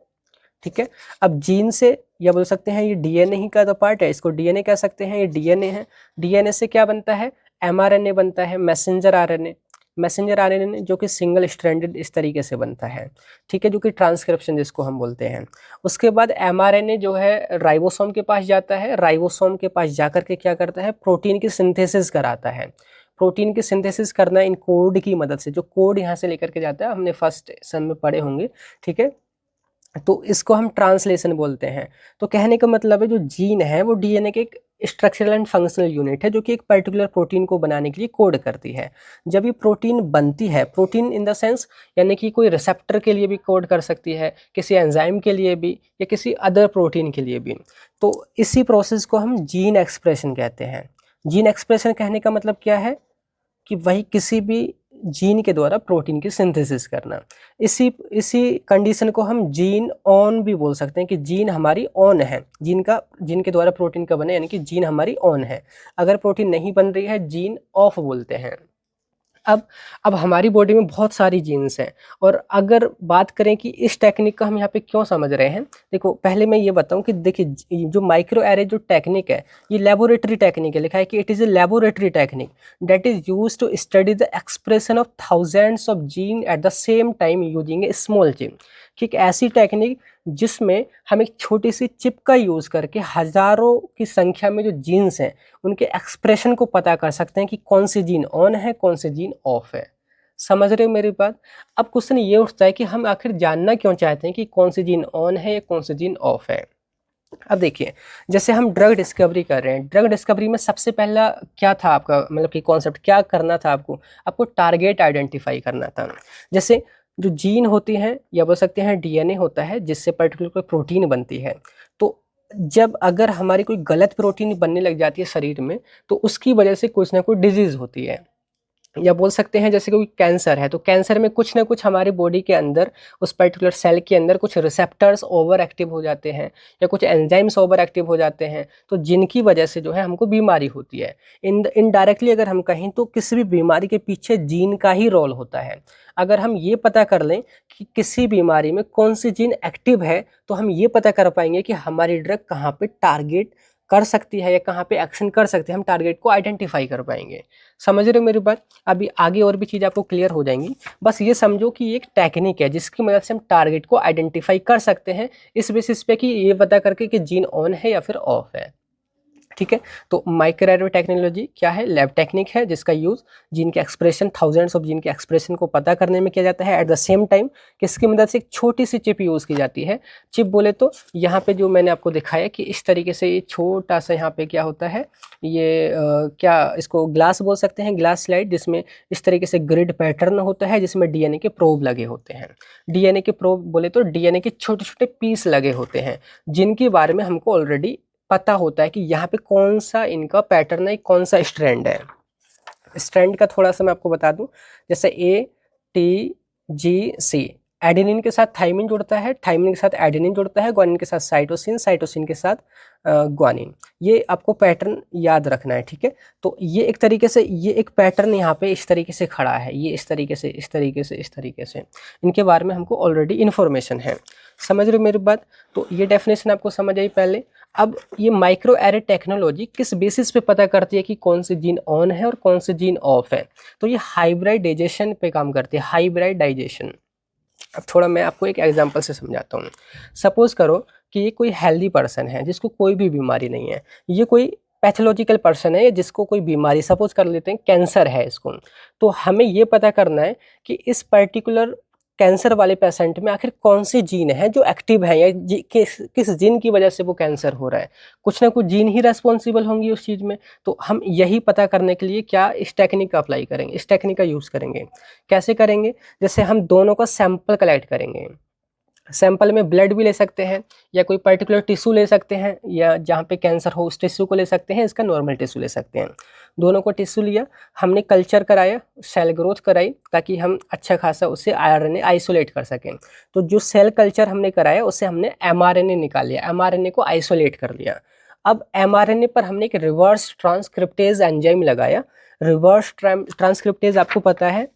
ठीक है, अब जीन से या बोल सकते हैं ये डीएनए ही का तो पार्ट है, इसको डीएनए कह सकते हैं, ये डीएनए है। डीएनए से क्या बनता है, एमआरएनए बनता है, मैसेंजर आरएनए, मैसेंजर आरएनए जो कि सिंगल स्ट्रैंडेड इस तरीके से बनता है। ठीक है, जो कि ट्रांसक्रिप्शन जिसको हम बोलते हैं। उसके बाद एमआरएनए जो है राइबोसोम के पास जाता है, राइबोसोम के पास जाकर के क्या करता है, प्रोटीन की सिंथेसिस कराता है। प्रोटीन की सिंथेसिस करना इन कोड की मदद से, जो कोड यहाँ से लेकर के जाता है, हमने फर्स्ट सेम में पढ़े होंगे। ठीक है, तो इसको हम ट्रांसलेशन बोलते हैं। तो कहने का मतलब है जो जीन है वो डीएनए के एक स्ट्रक्चरल एंड फंक्शनल यूनिट है जो कि एक पर्टिकुलर प्रोटीन को बनाने के लिए कोड करती है। जब ये प्रोटीन बनती है, प्रोटीन इन द सेंस यानी कि कोई रिसेप्टर के लिए भी कोड कर सकती है, किसी एंजाइम के लिए भी, या किसी अदर प्रोटीन के लिए भी। तो इसी प्रोसेस को हम जीन एक्सप्रेशन कहते हैं। जीन एक्सप्रेशन कहने का मतलब क्या है कि वही किसी भी जीन के द्वारा प्रोटीन की सिंथेसिस करना। इसी कंडीशन को हम जीन ऑन भी बोल सकते हैं कि जीन हमारी ऑन है, जीन के द्वारा प्रोटीन का बने, यानी कि जीन हमारी ऑन है। अगर प्रोटीन नहीं बन रही है जीन ऑफ बोलते हैं। अब अब हमारी बॉडी में बहुत सारी जीन्स हैं, और अगर बात करें कि इस टेक्निक का हम यहाँ पे क्यों समझ रहे हैं, देखो पहले मैं ये बताऊं कि देखिए जो माइक्रो एरे जो टेक्निक है, ये लेबोरेटरी टेक्निक है। लिखा है कि it is a laboratory technique that is use to study the expression of thousands of gene at the same time using a small chip. कि एक ऐसी टेक्निक जिसमें हम एक छोटी सी चिप का यूज़ करके हज़ारों की संख्या में जो जीन्स हैं उनके एक्सप्रेशन को पता कर सकते हैं कि कौन सी जीन ऑन है, कौन सी जीन ऑफ है। समझ रहे हो मेरी बात? अब क्वेश्चन ये उठता है कि हम आखिर जानना क्यों चाहते हैं कि कौन सी जीन ऑन है या कौन सी जीन ऑफ है। अब देखिए, जैसे हम ड्रग डिस्कवरी कर रहे हैं, ड्रग डिस्कवरी में सबसे पहला क्या था आपका, मतलब कि कॉन्सेप्ट क्या करना था आपको टारगेट आइडेंटिफाई करना था। जैसे जो जीन होती हैं या बोल सकते हैं डीएनए होता है जिससे पर्टिकुलर कोई प्रोटीन बनती है, तो जब अगर हमारी कोई गलत प्रोटीन बनने लग जाती है शरीर में, तो उसकी वजह से कुछ ना कुछ डिजीज़ होती है। या बोल सकते हैं जैसे कोई कैंसर है, तो कैंसर में कुछ ना कुछ हमारी बॉडी के अंदर उस पर्टिकुलर सेल के अंदर कुछ रिसेप्टर्स ओवर एक्टिव हो जाते हैं या कुछ एंजाइम्स ओवर एक्टिव हो जाते हैं, तो जिनकी वजह से जो है हमको बीमारी होती है। इनडायरेक्टली अगर हम कहें तो किसी भी बीमारी के पीछे जीन का ही रोल होता है। अगर हम ये पता कर लें कि किसी बीमारी में कौन सी जीन एक्टिव है, तो हम ये पता कर पाएंगे कि हमारी ड्रग कहाँ पे टारगेट कर सकती है या कहाँ पे एक्शन कर सकते हैं, हम टारगेट को आइडेंटिफाई कर पाएंगे। समझ रहे हो मेरी बात? अभी आगे और भी चीज़ आपको क्लियर हो जाएंगी, बस ये समझो कि ये एक टेक्निक है जिसकी मदद से हम टारगेट को आइडेंटिफाई कर सकते हैं इस बेसिस पे कि ये पता करके कि जीन ऑन है या फिर ऑफ है। ठीक है, तो माइक्रो एरे टेक्नोलॉजी क्या है? लैब टेक्निक है जिसका यूज़ जीन के एक्सप्रेशन, थाउजेंड्स ऑफ जीन के एक्सप्रेशन को पता करने में किया जाता है। एट द सेम टाइम किसकी मदद से? एक छोटी सी चिप यूज़ की जाती है। चिप बोले तो यहाँ पे जो मैंने आपको दिखाया कि इस तरीके से ये छोटा सा यहाँ पे क्या होता है, ये क्या इसको ग्लास बोल सकते हैं, ग्लास स्लाइड, जिसमें इस तरीके से ग्रिड पैटर्न होता है जिसमें डीएनए के प्रोब लगे होते हैं। डीएनए के प्रोब बोले तो डीएनए के छोटे छोटे पीस लगे होते हैं जिनके बारे में हमको ऑलरेडी पता होता है कि यहाँ पे कौन सा इनका पैटर्न है, कौन सा स्ट्रैंड है। स्ट्रैंड का थोड़ा सा मैं आपको बता दूं, जैसे ATGC, एडेनिन के साथ थाइमिन जुड़ता है, थाइमिन के साथ एडेनिन जुड़ता है, ग्वानिन के साथ साइटोसिन, साइटोसिन के साथ ग्वानिन। ये आपको पैटर्न याद रखना है, ठीक है। तो ये एक तरीके से ये एक पैटर्न यहाँ पे इस तरीके से खड़ा है, ये इस तरीके से इस तरीके से इस तरीके से, इनके बारे में हमको ऑलरेडी इन्फॉर्मेशन है। समझ रहे हो मेरी बात? तो ये डेफिनेशन आपको समझ आई पहले। अब ये माइक्रो एरे टेक्नोलॉजी किस बेसिस पे पता करती है कि कौन सी जीन ऑन है और कौन सी जीन ऑफ है? तो ये हाइब्रिडाइजेशन पे काम करती है, हाइब्रिडाइजेशन। अब थोड़ा मैं आपको एक एग्जांपल से समझाता हूँ। सपोज करो कि ये कोई हेल्दी पर्सन है जिसको कोई भी बीमारी नहीं है, ये कोई पैथोलॉजिकल पर्सन है जिसको कोई बीमारी, सपोज कर लेते हैं कैंसर है इसको। तो हमें ये पता करना है कि इस पर्टिकुलर कैंसर वाले पेशेंट में आखिर कौन सी जीन है जो एक्टिव है, या किस जीन की वजह से वो कैंसर हो रहा है। कुछ ना कुछ जीन ही रेस्पॉन्सिबल होंगी उस चीज़ में। तो हम यही पता करने के लिए क्या इस टेक्निक का अप्लाई करेंगे, इस टेक्निक का यूज़ करेंगे। कैसे करेंगे? जैसे हम दोनों का सैंपल कलेक्ट करेंगे। सैंपल में ब्लड भी ले सकते हैं या कोई पर्टिकुलर टिश्यू ले सकते हैं, या जहाँ पे कैंसर हो उस टिश्यू को ले सकते हैं, इसका नॉर्मल टिश्यू ले सकते हैं। दोनों को टिश्यू लिया, हमने कल्चर कराया, सेल ग्रोथ कराई ताकि हम अच्छा खासा उससे आरएनए आइसोलेट कर सकें। तो जो सेल कल्चर हमने कराया उससे हमने एमआरएनए निकाल लिया, एमआरएनए को आइसोलेट कर लिया। अब एमआरएनए पर हमने एक रिवर्स ट्रांसक्रिप्टेज एंजाइम लगाया। रिवर्स ट्रांसक्रिप्टेज आपको पता है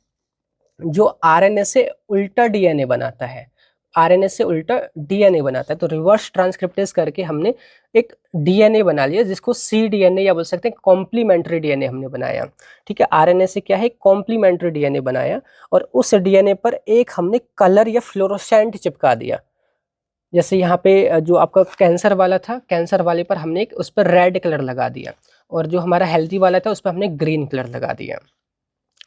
जो आरएनए से उल्टा डीएनए बनाता है, आरएनए से उल्टा डीएनए बनाता है। तो रिवर्स ट्रांसक्रिप्टेज करके हमने एक डीएनए बना लिया जिसको cDNA या बोल सकते हैं कॉम्प्लीमेंट्री डीएनए हमने बनाया। ठीक है, आरएनए से क्या है, कॉम्प्लीमेंट्री डीएनए बनाया और उस डीएनए पर एक हमने कलर या फ्लोरोसेंट चिपका दिया। जैसे यहाँ पे जो आपका कैंसर वाला था, कैंसर वाले पर हमने एक उस पर रेड कलर लगा दिया, और जो हमारा हेल्थी वाला था उस पर हमने ग्रीन कलर लगा दिया।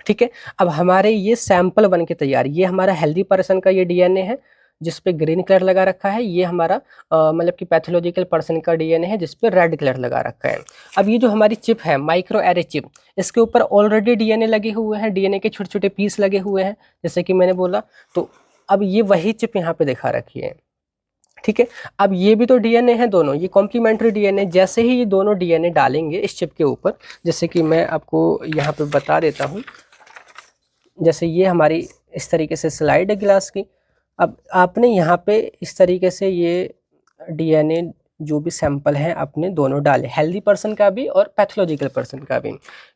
ठीक है, अब हमारे ये सैंपल बन के तैयार, ये हमारा हेल्दी पर्सन का ये डीएनए है जिस पे ग्रीन कलर लगा रखा है, ये हमारा मतलब कि पैथोलॉजिकल पर्सन का डीएनए है जिस पे रेड कलर लगा रखा है। अब ये जो हमारी चिप है, माइक्रो एरे चिप, इसके ऊपर ऑलरेडी डीएनए लगे हुए हैं, डीएनए के छोटे छोटे पीस लगे हुए हैं जैसे कि मैंने बोला। तो अब ये वही चिप यहाँ पे दिखा रखी है। ठीक है, अब ये भी तो डीएनए है दोनों, ये कॉम्प्लीमेंट्री डीएनए। जैसे ही ये दोनों डीएनए डालेंगे इस चिप के ऊपर, जैसे कि मैं आपको यहाँ पे बता देता हूँ, जैसे ये हमारी इस तरीके से स्लाइड है गिलास की। अब आपने यहाँ पे इस तरीके से ये डीएनए जो भी सैंपल हैं अपने दोनों डालें, हेल्दी पर्सन का भी और पैथोलॉजिकल पर्सन का भी,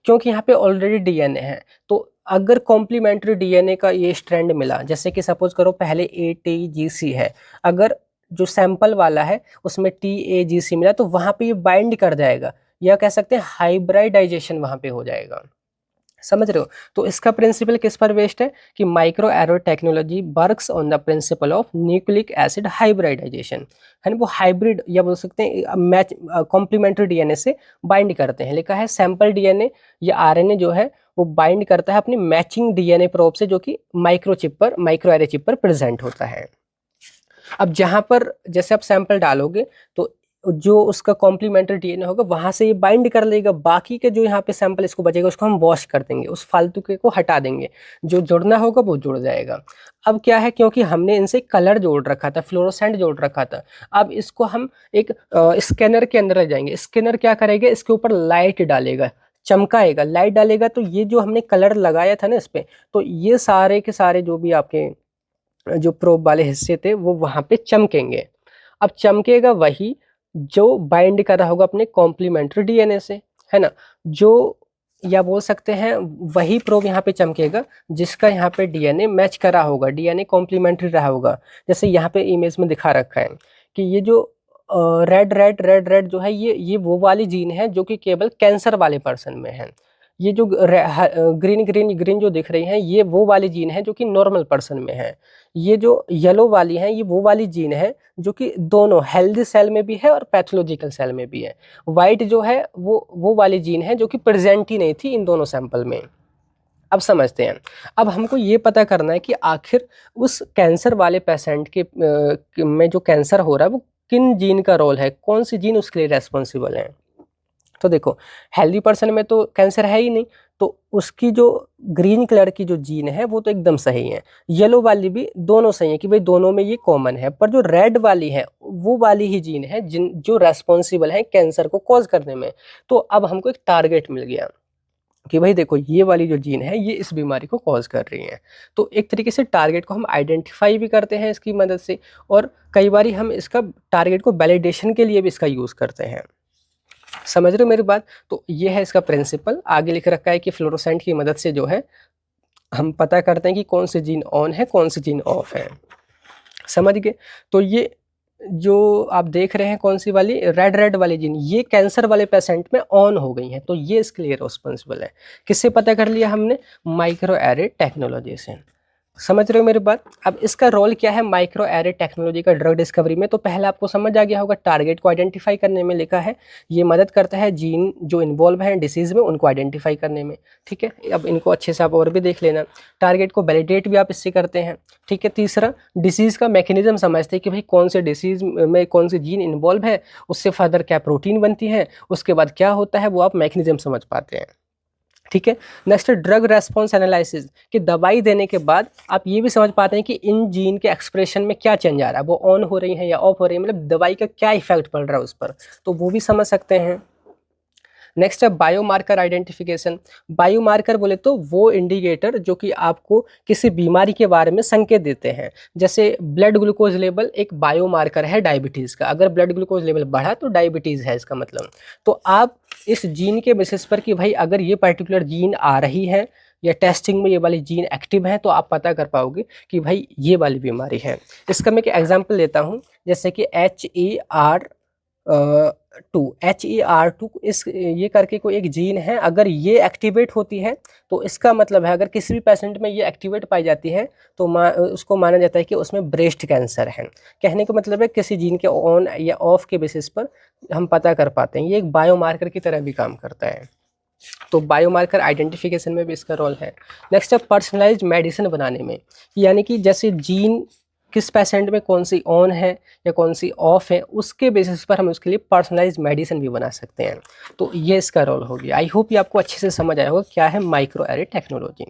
क्योंकि यहाँ पे ऑलरेडी डीएनए है। तो अगर कॉम्प्लीमेंट्री डीएनए का ये स्ट्रैंड मिला, जैसे कि सपोज करो पहले ATGC है, अगर जो सैंपल वाला है उसमें TAGC मिला तो वहाँ पे ये बाइंड कर जाएगा, या कह सकते हैं हाइब्रिडाइजेशन वहाँ पे हो जाएगा। समझ रहे हो? तो इसका प्रिंसिपल किस पर बेस्ड है कि microarray technology works on the principle of nucleic acid hybridization, है ना। वो हाइब्रिड या बोल सकते हैं मैच कॉम्प्लीमेंट्री डीएनए से बाइंड करते हैं। लिखा है सैंपल डीएनए या आरएनए जो है वो बाइंड करता है अपनी मैचिंग डीएनए प्रोब से, जो कि माइक्रोचिप पर, माइक्रो एरे चिप पर प्रेजेंट होता है। अब जहां पर जैसे आप सैंपल डालोगे तो जो उसका कॉम्प्लीमेंट्री डीएनए होगा वहां से ये बाइंड कर लेगा, बाकी के जो यहाँ पे सैंपल इसको बचेगा उसको हम वॉश कर देंगे, उस फालतू के को हटा देंगे, जो जुड़ना होगा वो जुड़ जाएगा। अब क्या है, क्योंकि हमने इनसे कलर जोड़ रखा था, फ्लोरोसेंट जोड़ रखा था, अब इसको हम एक स्कैनर के अंदर ले जाएंगे। स्कैनर क्या करेगा, इसके ऊपर लाइट डालेगा, चमकाएगा, लाइट डालेगा, तो ये जो हमने कलर लगाया था ना इस पे, तो ये सारे के सारे जो भी आपके जो प्रोब वाले हिस्से थे वो वहां पे चमकेंगे। अब चमकेगा वही जो बाइंड कर रहा होगा अपने कॉम्प्लीमेंट्री डीएनए से, है ना। जो या बोल सकते हैं वही प्रोब यहाँ पे चमकेगा जिसका यहाँ पे डीएनए मैच करा होगा, डीएनए कॉम्प्लीमेंट्री रहा होगा। जैसे यहाँ पे इमेज में दिखा रखा है कि ये जो रेड रेड रेड रेड जो है ये वो वाली जीन है जो कि केवल कैंसर वाले पर्सन में है। ये जो ग्रीन ग्रीन ग्रीन जो दिख रही हैं ये वो वाली जीन है जो कि नॉर्मल पर्सन में है। ये जो येलो वाली हैं ये वो वाली जीन है जो कि दोनों हेल्दी सेल में भी है और पैथोलॉजिकल सेल में भी है। वाइट जो है वो वाली जीन है जो कि प्रेजेंट ही नहीं थी इन दोनों सैंपल में। अब समझते हैं, अब हमको ये पता करना है कि आखिर उस कैंसर वाले पेशेंट में जो कैंसर हो रहा है वो किन जीन का रोल है, कौन सी जीन उसके लिए रेस्पॉन्सिबल है। तो देखो हेल्दी पर्सन में तो कैंसर है ही नहीं, तो उसकी जो ग्रीन कलर की जो जीन है वो तो एकदम सही है, येलो वाली भी दोनों सही है कि भाई दोनों में ये कॉमन है, पर जो रेड वाली है वो वाली ही जीन है जो रेस्पॉन्सिबल है कैंसर को कॉज करने में। तो अब हमको एक टारगेट मिल गया कि भाई देखो ये वाली जो जीन है ये इस बीमारी को कॉज कर रही है। तो एक तरीके से टारगेट को हम आइडेंटिफाई भी करते हैं इसकी मदद से, और कई बार हम इसका टारगेट को वैलिडेशन के लिए भी इसका यूज़ करते हैं। समझ रहे हो मेरी बात? तो ये है इसका प्रिंसिपल। आगे लिख रखा है कि फ्लोरोसेंट की मदद से जो है हम पता करते हैं कि कौन सी जीन ऑन है कौन सी जीन ऑफ है। समझ गए? तो ये जो आप देख रहे हैं कौन सी वाली रेड रेड वाली जीन, ये कैंसर वाले पेशेंट में ऑन हो गई है, तो ये इसके लिए रिस्पॉन्सिबल है। किससे पता कर लिया हमने? माइक्रो एरे टेक्नोलॉजी से। समझ रहे हो मेरी बात? अब इसका रोल क्या है माइक्रो एरे टेक्नोलॉजी का ड्रग डिस्कवरी में? तो पहले आपको समझ आ गया होगा, टारगेट को आइडेंटिफाई करने में लिखा है, ये मदद करता है जीन जो इन्वॉल्व हैं डिसीज में उनको आइडेंटिफाई करने में। ठीक है, अब इनको अच्छे से आप और भी देख लेना। टारगेट को वैलिडेट भी आप इससे करते हैं। ठीक है, तीसरा डिसीज का मैकेनिज्म समझते हैं कि भाई कौन से डिसीज में कौन सी जीन इन्वॉल्व है, उससे फर्दर क्या प्रोटीन बनती है, उसके बाद क्या होता है वो आप मैकेनिज्म समझ पाते हैं। ठीक है, नेक्स्ट ड्रग रेस्पॉन्स एनालिसिस, कि दवाई देने के बाद आप ये भी समझ पाते हैं कि इन जीन के एक्सप्रेशन में क्या चेंज आ रहा है, वो ऑन हो रही है या ऑफ हो रही है, मतलब दवाई का क्या इफेक्ट पड़ रहा है उस पर, तो वो भी समझ सकते हैं। नेक्स्ट है बायोमार्कर आइडेंटिफिकेशन। बायोमार्कर बोले तो वो इंडिकेटर जो कि आपको किसी बीमारी के बारे में संकेत देते हैं। जैसे ब्लड ग्लूकोज लेवल एक बायोमार्कर है डायबिटीज़ का, अगर ब्लड ग्लूकोज लेवल बढ़ा तो डायबिटीज़ है इसका मतलब। तो आप इस जीन के बेसिस पर कि भाई अगर ये पर्टिकुलर जीन आ रही है या टेस्टिंग में ये वाली जीन एक्टिव है तो आप पता कर पाओगे कि भाई ये वाली बीमारी है। इसका मैं एक एग्जांपल लेता हूँ, जैसे कि HER2 इस ये करके कोई एक जीन है, अगर ये एक्टिवेट होती है तो इसका मतलब है अगर किसी भी पेशेंट में ये एक्टिवेट पाई जाती है तो उसको माना जाता है कि उसमें ब्रेस्ट कैंसर है। कहने का मतलब है किसी जीन के ऑन या ऑफ के बेसिस पर हम पता कर पाते हैं, ये एक बायोमार्कर की तरह भी काम करता है। तो बायोमार्कर आइडेंटिफिकेशन में भी इसका रोल है। नेक्स्ट है पर्सनलाइज्ड मेडिसिन बनाने में, यानी कि जैसे जीन किस पेशेंट में कौन सी ऑन है या कौन सी ऑफ है उसके बेसिस पर हम उसके लिए पर्सनलाइज्ड मेडिसिन भी बना सकते हैं। तो ये इसका रोल हो गया। आई होप ये आपको अच्छे से समझ आया होगा क्या है माइक्रो एरे टेक्नोलॉजी।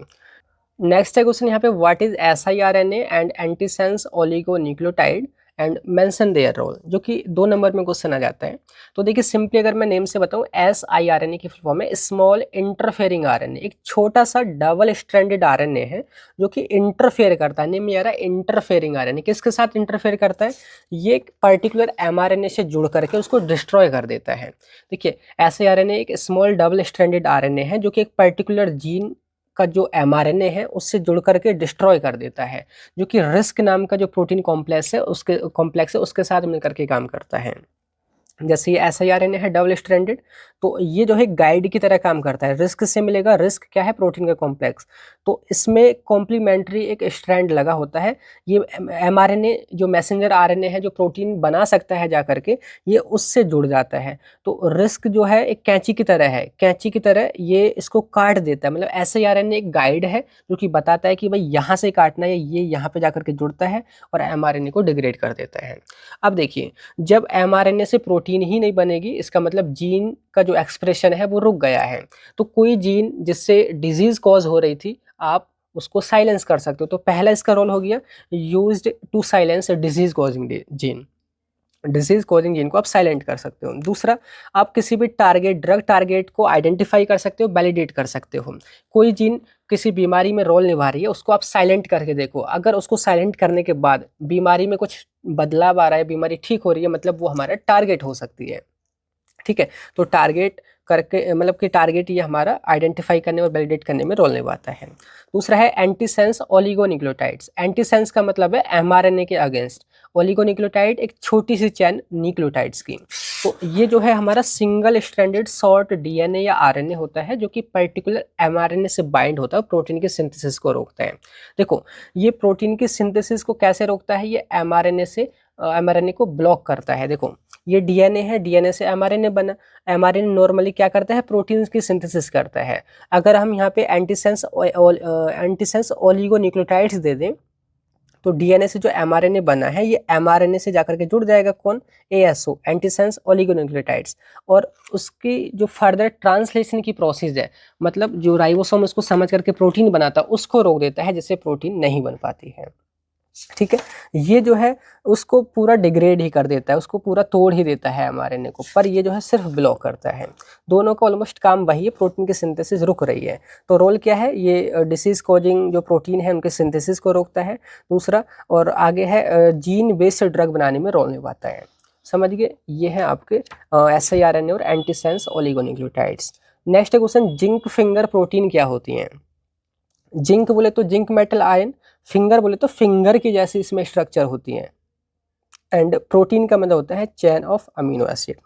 नेक्स्ट है क्वेश्चन यहाँ पे, what is SIRNA and antisense oligonucleotide and mention their role, जो कि 2 नंबर में क्वेश्चन आ जाता है। तो देखिए सिंपली अगर मैं नेम से बताऊं, siRNA की फुल फॉर्म है स्मॉल इंटरफेयरिंग आरएनए। एक छोटा सा डबल स्ट्रैंडेड आरएनए है जो कि इंटरफेयर करता है। नेम में आ रहा है इंटरफेयरिंग आरएनए। किसके साथ इंटरफेयर करता है? ये एक पर्टिकुलर mRNA से जुड़ करके उसको डिस्ट्रॉय कर देता है। देखिए siRNA एक स्मॉल डबल स्ट्रैंडेड आरएनए है जो कि एक पर्टिकुलर जीन का जो mRNA है उससे जुड़ करके डिस्ट्रॉय कर देता है, जो कि रिस्क नाम का जो प्रोटीन कॉम्प्लेक्स है उसके साथ मिलकर के काम करता है। जैसे ये siRNA है डबल स्ट्रैंडेड, तो ये जो है गाइड की तरह काम करता है। रिस्क से मिलेगा, रिस्क क्या है? प्रोटीन का कॉम्प्लेक्स। तो इसमें कॉम्प्लीमेंट्री एक स्ट्रैंड लगा होता है। ये mRNA जो मैसेंजर आरएनए है जो प्रोटीन बना सकता है जा करके, ये उससे जुड़ जाता है। तो रिस्क जो है एक कैंची की तरह है, कैंची की तरह ये इसको काट देता है। मतलब siRNA एक गाइड है जो कि बताता है कि भाई यहाँ से काटना है, ये यहाँ पे जाकर के जुड़ता है और mRNA को डिग्रेड कर देता है। अब देखिए जब mRNA से प्रोटीन ही नहीं बनेगी, इसका मतलब जीन का जो एक्सप्रेशन है वो रुक गया है। तो कोई जीन जिससे डिजीज कॉज हो रही थी, आप उसको साइलेंस कर सकते हो। तो पहला इसका रोल हो गया used to silence disease causing gene. Disease causing gene को आप साइलेंट कर सकते हो। दूसरा, आप किसी भी टारगेट, ड्रग टारगेट को आइडेंटिफाई कर सकते हो, वैलिडेट कर सकते हो। कोई जीन किसी बीमारी में रोल निभा रही है, उसको आप साइलेंट करके देखो। अगर उसको साइलेंट करने के बाद बीमारी में कुछ बदलाव आ रहा है, बीमारी ठीक हो रही है, मतलब वो हमारा टारगेट हो सकती है। ठीक है, तो टारगेट करके मतलब कि टारगेट ये हमारा आइडेंटिफाई करने और वैलिडेट करने में रोल निभाता है। दूसरा है एंटीसेंस ओलिगोन्यूक्लियोटाइड्स। एंटीसेंस का मतलब है mRNA के अगेंस्ट, ओलिगोन्यूक्लियोटाइड एक छोटी सी चैन न्यूक्लियोटाइड्स की। तो ये जो है हमारा सिंगल स्ट्रैंडेड शॉर्ट डीएनए या आरएनए होता है जो कि पर्टिकुलर mRNA से बाइंड होता है, प्रोटीन की सिंथेसिस को रोकता है। देखो ये प्रोटीन की सिंथेसिस को कैसे रोकता है? ये mRNA को ब्लॉक करता है। देखो ये डीएनए है, डीएनए से mRNA बना। mRNA नॉर्मली क्या करता है? प्रोटीन्स की सिंथेसिस करता है। अगर हम यहाँ पे एंटीसेंस ओलिगोन्यूक्लियोटाइड्स दे दें तो डीएनए से जो mRNA बना है ये mRNA से जाकर के जुड़ जाएगा कौन? ASO, antisense oligonucleotides. और उसकी जो फर्दर ट्रांसलेशन की प्रोसेस है, मतलब जो राइबोसोम उसको समझ करके प्रोटीन बनाता है उसको रोक देता है, जिससे प्रोटीन नहीं बन पाती है। ठीक है, ये जो है उसको पूरा डिग्रेड ही कर देता है, उसको पूरा तोड़ ही देता है mRNA को, पर ये जो है सिर्फ ब्लॉक करता है। दोनों का ऑलमोस्ट काम वही है, प्रोटीन की सिंथेसिस रुक रही है। तो रोल क्या है? ये डिसीज कॉजिंग जो प्रोटीन है उनके सिंथेसिस को रोकता है। दूसरा, और आगे है जीन बेस्ड ड्रग बनाने में रोल निभाता है। समझ गए? ये है आपके siRNA और antisense oligonucleotides. Next question, zinc finger protein क्या होती हैं? जिंक बोले तो जिंक मेटल आयन, फिंगर बोले तो फिंगर की जैसी इसमें स्ट्रक्चर होती है, एंड प्रोटीन का मतलब होता है चेन ऑफ अमीनो एसिड।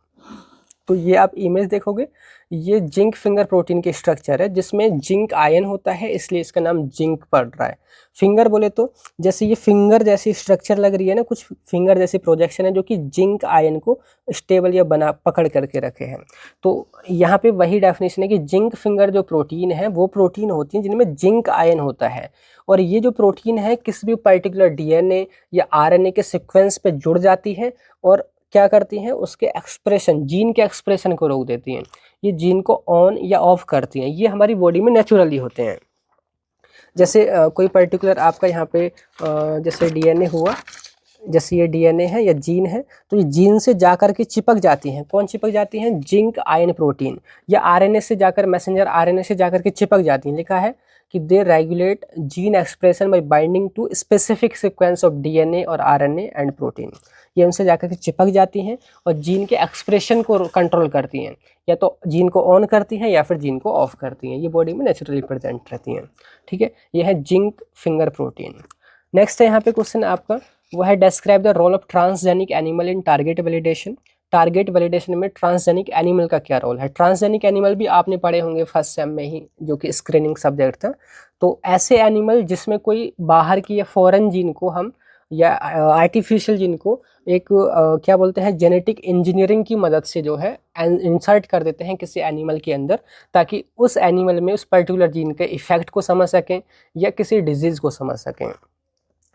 तो ये आप इमेज देखोगे, ये जिंक फिंगर प्रोटीन की स्ट्रक्चर है जिसमें जिंक आयन होता है, इसलिए इसका नाम जिंक पड़ रहा है। फिंगर बोले तो जैसे ये फिंगर जैसी स्ट्रक्चर लग रही है ना, कुछ फिंगर जैसी प्रोजेक्शन है जो कि जिंक आयन को स्टेबल या बना पकड़ करके रखे हैं। तो यहाँ पे वही डेफिनेशन है कि जिंक फिंगर जो प्रोटीन है वो प्रोटीन होती है जिनमें जिंक आयन होता है, और ये जो प्रोटीन है किसी भी पर्टिकुलर डीएनए या आरएनए के सीक्वेंस पे जुड़ जाती है और क्या करती हैं? उसके एक्सप्रेशन, जीन के एक्सप्रेशन को रोक देती हैं। ये जीन को ऑन या ऑफ करती हैं। ये हमारी बॉडी में नेचुरली होते हैं। जैसे कोई पर्टिकुलर आपका यहाँ पे जैसे डीएनए हुआ, जैसे ये डीएनए है या जीन है, तो ये जीन से जाकर के चिपक जाती हैं। कौन चिपक जाती हैं? Zinc ion protein. या आरएनए से जाकर, मैसेंजर आरएनए से जाकर के चिपक जाती हैं। लिखा है कि they regulate gene expression by binding to specific sequence of DNA और आरएनए एंड प्रोटीन। ये उनसे जाकर के चिपक जाती हैं और जीन के एक्सप्रेशन को कंट्रोल करती हैं, या तो जीन को ऑन करती हैं या फिर जीन को ऑफ करती हैं। ये बॉडी में नेचुरली प्रेजेंट रहती हैं। ठीक है, ये है जिंक फिंगर प्रोटीन। नेक्स्ट है यहाँ पे क्वेश्चन आपका, वो है describe the role of transgenic animal in target validation. Target validation में ट्रांसजेनिक एनिमल का क्या रोल है? ट्रांसजेनिक एनिमल भी आपने पढ़े होंगे फर्स्ट सेम में ही, जो कि स्क्रीनिंग सब्जेक्ट था। तो ऐसे एनिमल जिसमें कोई बाहर की या फॉरेन जीन को हम या आर्टिफिशियल जीन को एक क्या बोलते हैं, जेनेटिक इंजीनियरिंग की मदद से जो है इंसर्ट कर देते हैं किसी एनिमल के अंदर, ताकि उस एनिमल में उस पर्टिकुलर जीन के इफेक्ट को समझ सकें या किसी डिजीज़ को समझ सकें।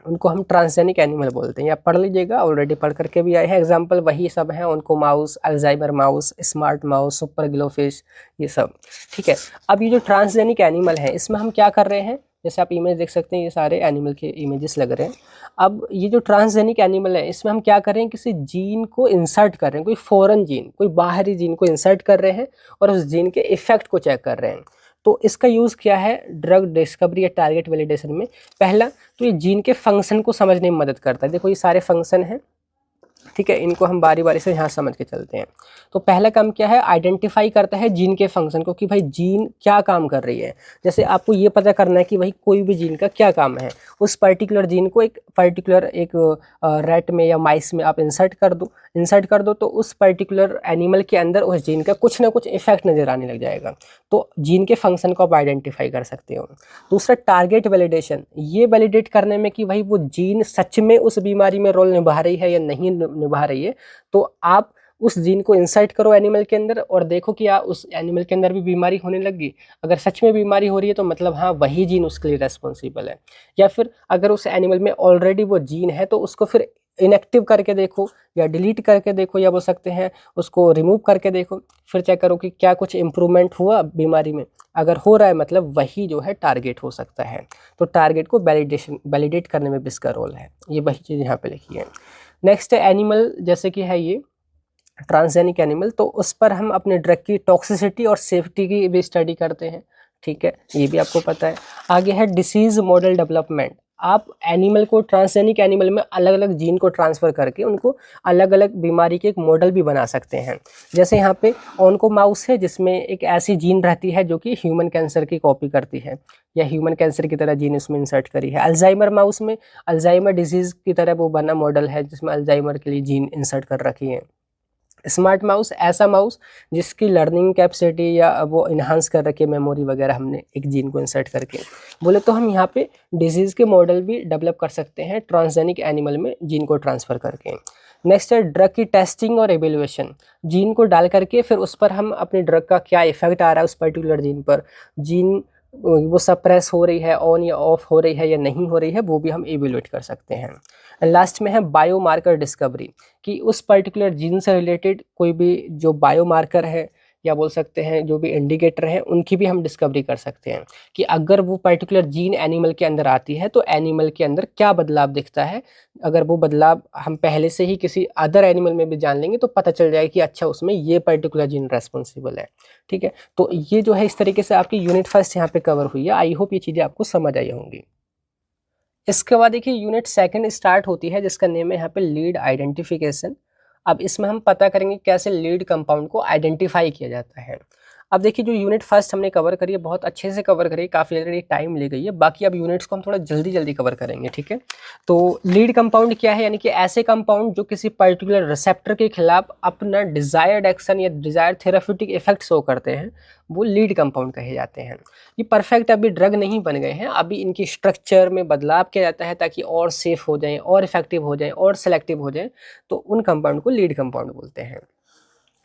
उनको हम ट्रांसजेनिक एनिमल बोलते हैं। या पढ़ लीजिएगा, ऑलरेडी पढ़ करके भी आए हैं। एग्जाम्पल वही सब हैं, उनको mouse, Alzheimer mouse, smart mouse, super GloFish, ये सब। ठीक है, अब ये जो ट्रांसजेनिक एनिमल है इसमें हम क्या कर रहे हैं? जैसे आप इमेज देख सकते हैं, ये सारे एनिमल के इमेजेस लग रहे हैं। अब ये जो ट्रांसजेनिक एनिमल है, इसमें हम क्या कर रहे हैं, किसी जीन को इंसर्ट कर रहे हैं, कोई फॉरेन जीन, कोई बाहरी जीन को इंसर्ट कर रहे हैं और उस जीन के इफेक्ट को चेक कर रहे हैं। तो इसका यूज़ क्या है ड्रग डिस्कवरी या टारगेट वैलिडेशन में? पहला तो ये जीन के फंक्शन को समझने में मदद करता है। देखो ये सारे फंक्शन हैं, ठीक है, इनको हम बारी बारी से यहाँ समझ के चलते हैं। तो पहला काम क्या है, आइडेंटिफाई करता है जीन के फंक्शन को कि भाई जीन क्या काम कर रही है। जैसे आपको ये पता करना है कि भाई कोई भी जीन का क्या काम है, उस पर्टिकुलर जीन को एक पर्टिकुलर एक रैट में या माइस में आप इंसर्ट कर दो तो उस पर्टिकुलर एनिमल के अंदर उस जीन का कुछ ना कुछ इफेक्ट नज़र आने लग जाएगा। तो जीन के फंक्शन को आप आइडेंटिफाई कर सकते हो। दूसरा टारगेट वैलिडेशन, ये वैलिडेट करने में कि भाई वो जीन सच में उस बीमारी में रोल निभा रही है या नहीं निभा रही है। तो आप उस जीन को इंसर्ट करो एनिमल के अंदर और देखो कि उस एनिमल के अंदर भी बीमारी होने लगी। अगर सच में बीमारी हो रही है तो मतलब हाँ वही जीन उसके लिए रेस्पॉन्सिबल है। या फिर अगर उस एनिमल में ऑलरेडी वो जीन है तो उसको फिर इनएक्टिव करके देखो या डिलीट करके देखो, या बोल सकते हैं उसको रिमूव करके देखो, फिर चेक करो कि क्या कुछ इम्प्रूवमेंट हुआ बीमारी में। अगर हो रहा है मतलब वही जो है टारगेट हो सकता है। तो टारगेट को वैलिडेट करने में भी इसका रोल है। ये वही चीज़ यहाँ पे लिखी है। नेक्स्ट है एनिमल, जैसे कि है ये ट्रांसजेनिक एनिमल, तो उस पर हम अपने ड्रग की टॉक्सिसिटी और सेफ्टी की भी स्टडी करते हैं, ठीक है, ये भी आपको पता है। आगे है डिसीज मॉडल डेवलपमेंट। आप एनिमल को, ट्रांसजेनिक एनिमल में अलग अलग जीन को ट्रांसफ़र करके उनको अलग अलग बीमारी के एक मॉडल भी बना सकते हैं। जैसे यहाँ पे ऑनको माउस है जिसमें एक ऐसी जीन रहती है जो कि ह्यूमन कैंसर की कॉपी करती है या ह्यूमन कैंसर की तरह जीन इसमें इंसर्ट करी है। अल्जाइमर माउस में अल्जाइमर डिजीज़ की तरह वो बना मॉडल है जिसमें अल्जाइमर के लिए जीन इंसर्ट कर रखी है। स्मार्ट माउस, ऐसा माउस जिसकी लर्निंग कैपेसिटी या वो इन्हांस कर रखी है मेमोरी वगैरह, हमने एक जीन को इंसर्ट करके बोले तो हम यहाँ पे डिजीज़ के मॉडल भी डेवलप कर सकते हैं ट्रांसजेनिक एनिमल में जीन को ट्रांसफ़र करके। नेक्स्ट है ड्रग की टेस्टिंग और एवेल्युएशन। जीन को डाल करके फिर उस पर हम अपने ड्रग का क्या इफेक्ट आ रहा है उस पर्टिकुलर जीन पर, जीन वो सप्रेस हो रही है, ऑन या ऑफ हो रही है या नहीं हो रही है, वो भी हम एवेल्युएट कर सकते हैं। लास्ट में है बायोमार्कर डिस्कवरी, कि उस पर्टिकुलर जीन से रिलेटेड कोई भी जो बायोमार्कर है या बोल सकते हैं जो भी इंडिकेटर हैं उनकी भी हम डिस्कवरी कर सकते हैं कि अगर वो पर्टिकुलर जीन एनिमल के अंदर आती है तो एनिमल के अंदर क्या बदलाव दिखता है। अगर वो बदलाव हम पहले से ही किसी अदर एनिमल में भी जान लेंगे तो पता चल जाएगा कि अच्छा उसमें ये पर्टिकुलर जीन रेस्पॉन्सिबल है, ठीक है। तो ये जो है इस तरीके से आपकी यूनिट फर्स्ट यहाँ पे कवर हुई है। आई होप ये चीज़ें आपको समझ आई होंगी। इसके बाद देखिए यूनिट सेकंड स्टार्ट होती है जिसका नेम है यहाँ पे लीड आइडेंटिफिकेशन। अब इसमें हम पता करेंगे कैसे लीड कंपाउंड को आइडेंटिफाई किया जाता है। अब देखिए जो यूनिट फर्स्ट हमने कवर करी है बहुत अच्छे से कवर करी है, काफ़ी ऑलरेडी टाइम ले गई है, बाकी अब यूनिट्स को हम थोड़ा जल्दी जल्दी कवर करेंगे, ठीक है। तो लीड कंपाउंड क्या है, यानी कि ऐसे कंपाउंड जो किसी पर्टिकुलर रिसेप्टर के खिलाफ अपना डिजायर्ड एक्शन या डिजायर्ड थेराप्यूटिक इफेक्ट शो करते हैं, वो लीड कंपाउंड कहे जाते हैं। ये परफेक्ट अभी ड्रग नहीं बन गए हैं, अभी इनकी स्ट्रक्चर में बदलाव किया जाता है ताकि और सेफ हो जाएं, और इफेक्टिव हो जाएं, और सेलेक्टिव हो जाएं, तो उन कंपाउंड को लीड कंपाउंड बोलते हैं,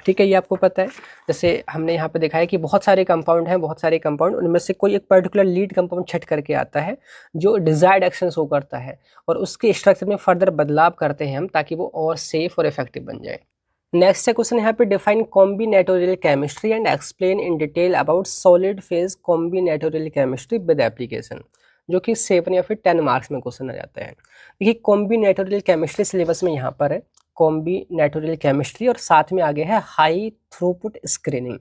ठीक है। ये आपको पता है। जैसे हमने यहाँ पे देखा है कि बहुत सारे कंपाउंड हैं, बहुत सारे कंपाउंड, उनमें से कोई एक पर्टिकुलर लीड कंपाउंड छट करके आता है जो डिजायर्ड एक्शन शो करता है और उसके स्ट्रक्चर में फर्दर बदलाव करते हैं हम ताकि वो और सेफ और इफेक्टिव बन जाए। नेक्स्ट है क्वेश्चन यहाँ पे, define combinatorial chemistry and explain in detail about solid phase combinatorial chemistry with application, जो कि 7 या फिर 10 मार्क्स में क्वेश्चन आ जाता है। देखिए कॉम्बिनेटोरियल केमिस्ट्री सिलेबस में यहाँ पर है कॉम्बिनेटोरियल केमिस्ट्री और साथ में आगे है हाई थ्रूपुट स्क्रीनिंग।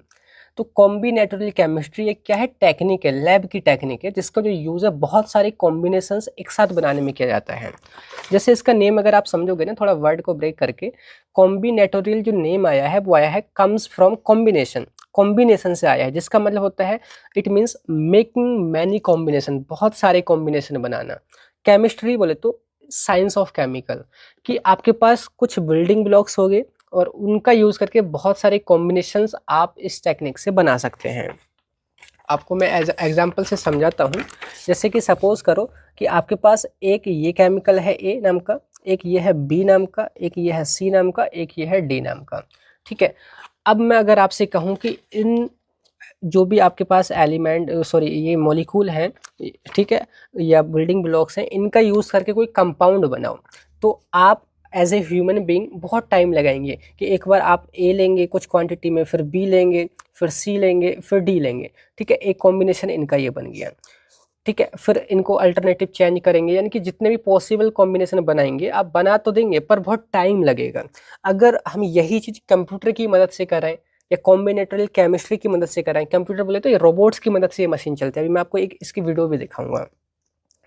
तो कॉम्बिनेटोरियल केमिस्ट्री एक क्या है, टेक्निक है, लैब की टेक्निक है जिसका जो यूज़ है बहुत सारे कॉम्बिनेशंस एक साथ बनाने में किया जाता है। जैसे इसका नेम अगर आप समझोगे ना थोड़ा वर्ड को ब्रेक करके, कॉम्बिनेटोरियल जो नेम आया है वो आया है कम्स फ्रॉम कॉम्बिनेशन, कॉम्बिनेशन से आया है, जिसका मतलब होता है it means making many combination, बहुत सारे कॉम्बिनेशन बनाना। केमिस्ट्री बोले तो साइंस ऑफ केमिकल, कि आपके पास कुछ बिल्डिंग ब्लॉक्स हो गए और उनका यूज़ करके बहुत सारे कॉम्बिनेशंस आप इस टेक्निक से बना सकते हैं। आपको मैं एज एग्जांपल से समझाता हूँ। जैसे कि सपोज करो कि आपके पास एक ये केमिकल है ए नाम का, एक ये है बी नाम का, एक ये है सी नाम का, एक ये है डी नाम का, ठीक है। अब मैं अगर आपसे कहूँ कि इन जो भी आपके पास एलिमेंट ये मॉलिक्यूल हैं, ठीक है, या बिल्डिंग ब्लॉक्स हैं, इनका यूज़ करके कोई कंपाउंड बनाओ, तो आप एज ए ह्यूमन बीइंग बहुत टाइम लगाएंगे कि एक बार आप ए लेंगे कुछ क्वांटिटी में, फिर बी लेंगे, फिर सी लेंगे, फिर डी लेंगे, ठीक है, एक कॉम्बिनेशन इनका ये बन गया, ठीक है, फिर इनको अल्टरनेटिव चेंज करेंगे, यानी कि जितने भी पॉसिबल कॉम्बिनेशन बनाएंगे आप बना तो देंगे पर बहुत टाइम लगेगा। अगर हम यही चीज़ कंप्यूटर की मदद से कराएं या कॉम्बिनेटोरियल केमिस्ट्री की मदद से कराएं, कंप्यूटर बोले तो ये रोबोट्स की मदद से ये मशीन चलती है। अभी मैं आपको एक इसकी वीडियो भी दिखाऊंगा।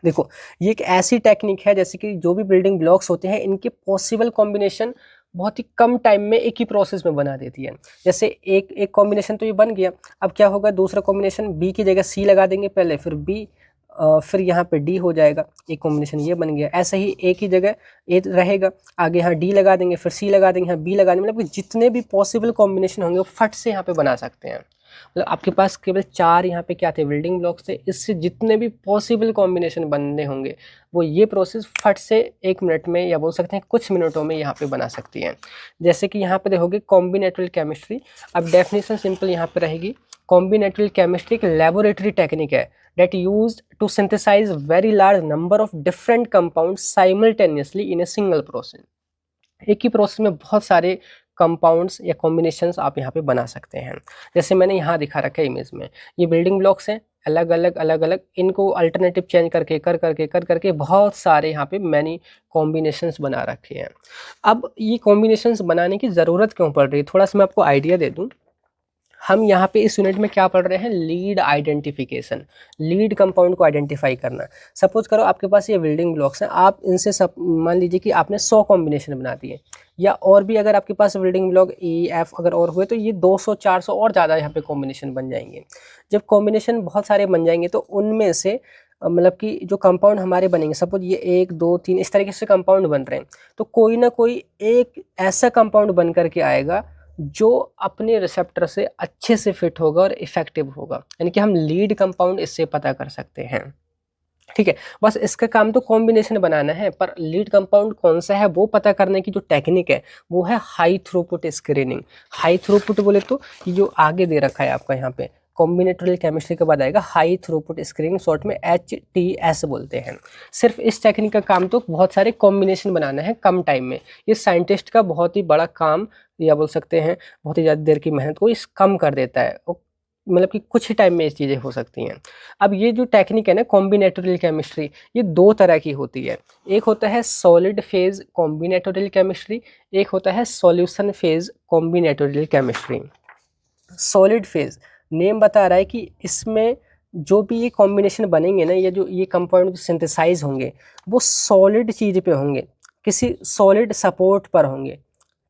देखो, ये एक ऐसी टेक्निक है जैसे कि जो भी बिल्डिंग ब्लॉक्स होते हैं इनके पॉसिबल कॉम्बिनेशन बहुत ही कम टाइम में एक ही प्रोसेस में बना देती है। जैसे एक एक कॉम्बिनेशन तो ये बन गया, अब क्या होगा, दूसरा कॉम्बिनेशन बी की जगह सी लगा देंगे पहले, फिर बी, फिर यहाँ पे डी हो जाएगा, एक कॉम्बिनेशन ये बन गया। ऐसे ही एक ही जगह ए रहेगा, आगे यहाँ डी लगा देंगे, फिर सी लगा देंगे, यहाँ बी लगा देंगे, मतलब कि जितने भी पॉसिबल कॉम्बिनेशन होंगे वो फट से यहाँ पे बना सकते हैं। मतलब आपके पास केवल 4 यहाँ पे क्या थे, बिल्डिंग ब्लॉक्स थे, इससे जितने भी पॉसिबल कॉम्बिनेशन बनने होंगे वो ये प्रोसेस फट से 1 मिनट में या बोल सकते हैं कुछ मिनटों में यहाँ पे बना सकती हैं। जैसे कि यहाँ पे देखोगे कॉम्बिनेटोरियल केमिस्ट्री, अब डेफिनेशन सिंपल यहाँ पे रहेगी। कॉम्बिनेटोरियल केमिस्ट्री एक लेबोरेटरी टेक्निक है that used to synthesize very large number of different compounds simultaneously in a single process। एक ही प्रोसेस में बहुत सारे कंपाउंड्स या कॉम्बिनेशंस आप यहाँ पे बना सकते हैं। जैसे मैंने यहाँ दिखा रखा है इमेज में, ये बिल्डिंग ब्लॉक्स हैं अलग अलग, इनको अल्टरनेटिव चेंज करके कर करके बहुत सारे यहाँ पे मैनी कॉम्बिनेशंस बना रखे हैं। अब ये कॉम्बिनेशंस बनाने की ज़रूरत क्यों पड़ रही है, थोड़ा सा मैं आपको आइडिया दे दूँ। हम यहाँ पे इस यूनिट में क्या पढ़ रहे हैं, लीड आइडेंटिफिकेशन, लीड कंपाउंड को आइडेंटिफाई करना। सपोज करो आपके पास ये बिल्डिंग ब्लॉक्स हैं, आप इनसे सब मान लीजिए कि आपने 100 कॉम्बिनेशन बना दिए, या और भी अगर आपके पास बिल्डिंग ब्लॉक ई एफ अगर और हुए तो ये 200 400 और ज़्यादा यहाँ पे कॉम्बिनेशन बन जाएंगे। जब कॉम्बिनेशन बहुत सारे बन जाएंगे तो उनमें से मतलब कि जो कंपाउंड हमारे बनेंगे, सपोज ये 1 2 3 इस तरीके से कंपाउंड बन रहे हैं, तो कोई ना कोई एक ऐसा कंपाउंड बन करके आएगा जो अपने रिसेप्टर से अच्छे से फिट होगा और इफेक्टिव होगा, यानी कि हम लीड कंपाउंड इससे पता कर सकते हैं। ठीक है, बस इसका काम तो कॉम्बिनेशन बनाना है, पर लीड कंपाउंड कौन सा है वो पता करने की जो टेक्निक है वो है high throughput screening. High throughput बोले तो ये जो आगे दे रखा है आपका यहाँ पे, कॉम्बिनेटोरियल केमिस्ट्री के बाद आएगा हाई थ्रूपुट स्क्रीनिंग, शॉर्ट में HTS बोलते हैं। सिर्फ इस टेक्निक का काम तो बहुत सारे कॉम्बिनेशन बनाना है कम टाइम में। ये साइंटिस्ट का बहुत ही बड़ा काम या बोल सकते हैं बहुत ही ज़्यादा देर की मेहनत को इस कम कर देता है, मतलब कि कुछ ही टाइम में ये चीज़ें हो सकती हैं। अब ये जो टेक्निक है ना कॉम्बिनेटोरियल केमिस्ट्री, ये 2 तरह की होती है। एक होता है सॉलिड फेज कॉम्बिनेटोरियल केमिस्ट्री, एक होता है solution phase combinatorial chemistry. Solid phase name बता रहा है कि इसमें जो भी ये कॉम्बिनेशन बनेंगे ना, या जो ये कंपाउंड जो सिंथेसाइज होंगे वो सॉलिड चीज़ पे होंगे, किसी सॉलिड सपोर्ट पर होंगे।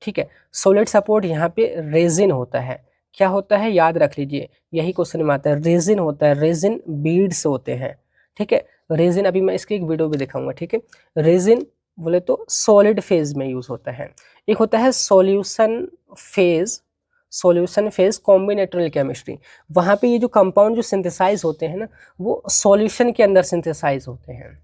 ठीक है, सॉलिड सपोर्ट यहाँ पे रेजिन होता है। क्या होता है याद रख लीजिए, यही क्वेश्चन में आता है, रेजिन होता है, रेजिन बीड्स होते हैं। ठीक है, रेजिन अभी मैं इसकी एक वीडियो भी दिखाऊंगा। ठीक है, रेजिन बोले तो सॉलिड फेज में यूज होता है। एक होता है solution phase, solution phase combinatorial chemistry, वहाँ पे ये जो कंपाउंड जो सिंथेसाइज होते हैं ना वो सॉल्यूशन के अंदर सिंथेसाइज होते हैं।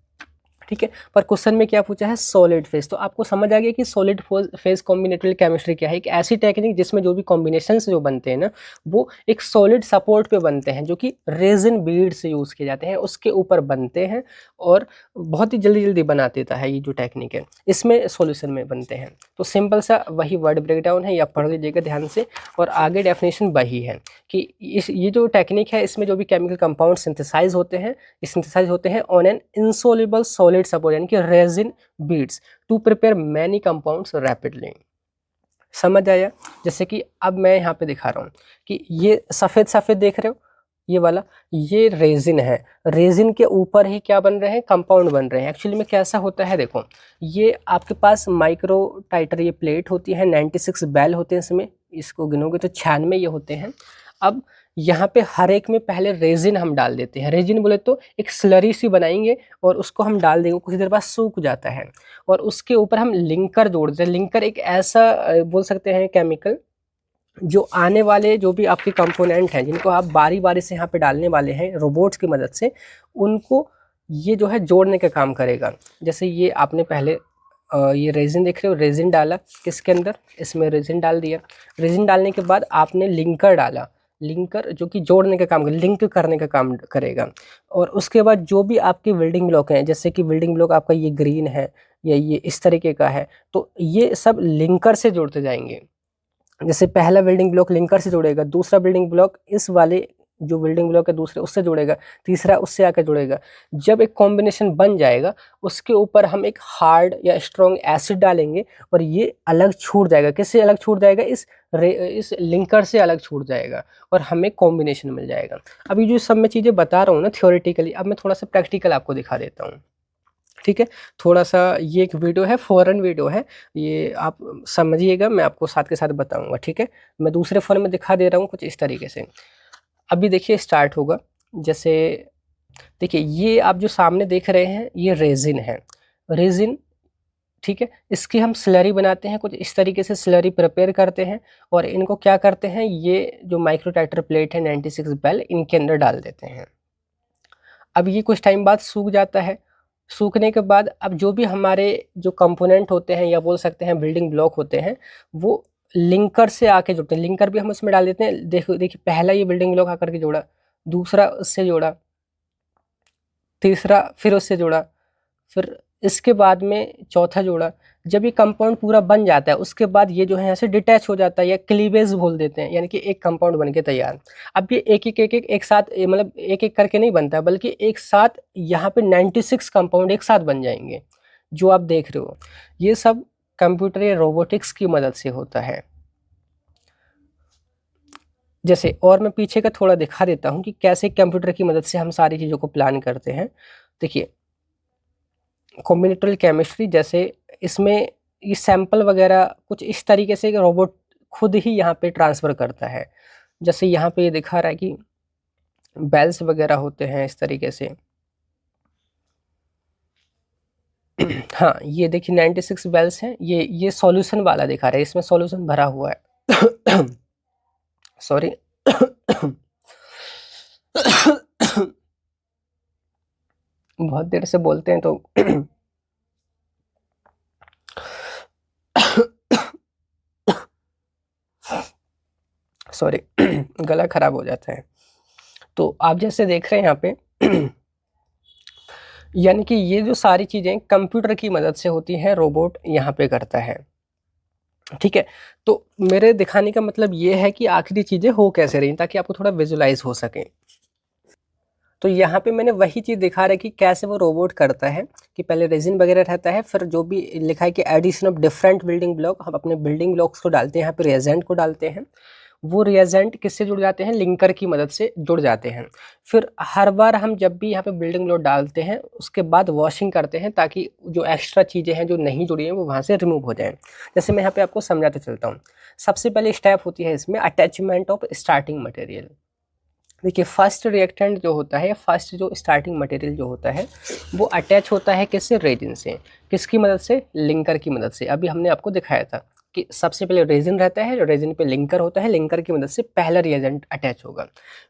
ठीक है, पर क्वेश्चन में क्या पूछा है, सॉलिड फेज। तो आपको समझ आ गया कि सॉलिड फेज कॉम्बिनेटोरियल केमिस्ट्री क्या है, एक ऐसी टेक्निक जिसमें जो भी कॉम्बिनेशंस जो बनते हैं ना वो एक सॉलिड सपोर्ट पे बनते हैं, जो कि रेजिन बीड से यूज़ किए जाते हैं, उसके ऊपर बनते हैं और बहुत ही जल्दी जल्दी बना देता है ये जो टेक्निक है, इसमें सॉल्यूशन में बनते हैं। तो सिंपल सा वही वर्ड ब्रेकडाउन है, या पढ़ लीजिएगा ध्यान से, और आगे डेफिनेशन वही है कि ये जो टेक्निक है इसमें जो भी केमिकल कंपाउंड सिंथेसाइज होते हैं, सिंथेसाइज होते हैं on an insoluble solid support, यानी कि resin beads to prepare many compounds rapidly. समझ आया? जैसे कि अब मैं यहाँ पे दिखा रहा हूँ कि ये सफ़ेद सफ़ेद देख रहे हो, ये वाला ये रेजिन है, रेजिन के ऊपर ही क्या बन रहे हैं, कंपाउंड बन रहे हैं। एक्चुअली में कैसा होता है, देखो ये आपके पास माइक्रो टाइटर ये प्लेट होती है, 96 बैल होते हैं इसमें, इसको गिनोगे तो 96 ये होते हैं। अब यहाँ पे हर एक में पहले रेजिन हम डाल देते हैं, रेजिन बोले तो एक स्लरी सी बनाएंगे और उसको हम डाल देंगे, कुछ देर बाद सूख जाता है और उसके ऊपर हम लिंकर जोड़ देते हैं। लिंकर एक ऐसा बोल सकते हैं केमिकल जो आने वाले जो भी आपके कंपोनेंट हैं जिनको आप बारी बारी से यहाँ पे डालने वाले हैं रोबोट्स की मदद से, उनको ये जो है जोड़ने का काम करेगा। जैसे ये आपने पहले ये रेजिन देख रहे हो, रेजिन डाला किसके अंदर, इसमें रेजिन डाल दिया, रेजिन डालने के बाद आपने लिंकर डाला, लिंकर जो कि जोड़ने का काम करेगा, लिंक करने का काम करेगा। और उसके बाद जो भी आपके बिल्डिंग ब्लॉक हैं, जैसे कि बिल्डिंग ब्लॉक आपका ये ग्रीन है या ये इस तरीके का है, तो ये सब लिंकर से जोड़ते जाएंगे। जैसे पहला बिल्डिंग ब्लॉक लिंकर से जुड़ेगा, दूसरा बिल्डिंग ब्लॉक इस वाले जो बिल्डिंग ब्लॉक है दूसरे उससे जुड़ेगा, तीसरा उससे आकर जुड़ेगा। जब एक कॉम्बिनेशन बन जाएगा उसके ऊपर हम एक हार्ड या स्ट्रॉन्ग एसिड डालेंगे और ये अलग छूट जाएगा। किससे अलग छूट जाएगा? इस लिंकर से अलग छूट जाएगा और हमें कॉम्बिनेशन मिल जाएगा। अभी जो सब मैं चीज़ें बता रहा हूँ ना थ्योरेटिकली, अब मैं थोड़ा सा प्रैक्टिकल आपको दिखा देता हूँ, ठीक है। थोड़ा सा ये एक वीडियो है, फॉरेन वीडियो है, ये आप समझिएगा, मैं आपको साथ के साथ बताऊंगा, ठीक है। मैं दूसरे फ़ोन में दिखा दे रहा हूँ कुछ इस तरीके से। अभी देखिए स्टार्ट होगा। जैसे देखिए ये आप जो सामने देख रहे हैं ये रेजिन है, रेजिन, ठीक है। इसकी हम स्लरी बनाते हैं, कुछ इस तरीके से स्लरी प्रिपेयर करते हैं और इनको क्या करते हैं, ये जो माइक्रो टाइटर प्लेट है 96 बेल, इनके अंदर डाल देते हैं। अब ये कुछ टाइम बाद सूख जाता है। सूखने के बाद अब जो भी हमारे जो कंपोनेंट होते हैं या बोल सकते हैं बिल्डिंग ब्लॉक होते हैं, वो लिंकर से आके जुड़ते हैं। लिंकर भी हम उसमें डाल देते हैं। देखो देखिए पहला ये बिल्डिंग ब्लॉक आकर के जोड़ा, दूसरा उससे जोड़ा, तीसरा फिर उससे जोड़ा, फिर इसके बाद में चौथा जोड़ा। जब ये कंपाउंड पूरा बन जाता है उसके बाद ये जो है यहाँ से डिटैच हो जाता है या क्लीवेज बोल देते हैं, यानी कि एक कंपाउंड बन के तैयार। अब ये एक साथ मतलब एक एक करके नहीं बनता बल्कि एक साथ यहाँ पे 96 कंपाउंड एक साथ बन जाएंगे जो आप देख रहे हो। ये सब कंप्यूटर या रोबोटिक्स की मदद से होता है। जैसे और मैं पीछे का थोड़ा दिखा देता हूँ कि कैसे कंप्यूटर की मदद से हम सारी चीज़ों को प्लान करते हैं। देखिए कॉम्बिनेटोरियल केमिस्ट्री, जैसे इसमें ये सैंपल वगैरह कुछ इस तरीके से रोबोट खुद ही यहाँ पे ट्रांसफ़र करता है। जैसे यहाँ पे ये दिखा रहा है कि बेल्स वगैरह होते हैं इस तरीके से। हाँ ये देखिए 96 बेल्स हैं, ये सॉल्यूशन वाला दिखा रहा है, इसमें सॉल्यूशन भरा हुआ है। सॉरी। बहुत देर से बोलते हैं तो सॉरी गला खराब हो जाता है। तो आप जैसे देख रहे हैं यहाँ पे यानी कि ये जो सारी चीज़ें कंप्यूटर की मदद से होती हैं, रोबोट यहाँ पे करता है, ठीक है। तो मेरे दिखाने का मतलब ये है कि आखिरी चीज़ें हो कैसे रही ताकि आपको थोड़ा विजुलाइज हो सके। तो यहाँ पे मैंने वही चीज़ दिखा रहा है कि कैसे वो रोबोट करता है कि पहले रेजिन वगैरह रहता है, फिर जो भी लिखा है कि addition of different building block, हम अपने बिल्डिंग ब्लॉक्स को डालते हैं, यहाँ पे रिएजेंट को डालते हैं। वो रिएजेंट किससे जुड़ जाते हैं? लिंकर की मदद से जुड़ जाते हैं। फिर हर बार हम जब भी यहाँ पे बिल्डिंग ब्लॉक डालते हैं उसके बाद वॉशिंग करते हैं ताकि जो एक्स्ट्रा चीज़ें हैं जो नहीं जुड़ी हैं वो वहाँ से रिमूव हो जाएं। जैसे मैं यहाँ पे आपको समझाते चलता हूँ। सबसे पहले स्टेप होती है इसमें अटैचमेंट ऑफ स्टार्टिंग मटेरियल। देखिए फर्स्ट रिएक्टेंट जो होता है, फर्स्ट जो स्टार्टिंग मटेरियल जो होता है वो अटैच होता है किससे? रेजिन से। किसकी मदद से? लिंकर की मदद से। अभी हमने आपको दिखाया था कि सबसे पहले रेजिन रहता है, रेजिन पे लिंकर होता है, लिंकर की मदद से पहला रिएजेंट अटैच होगा।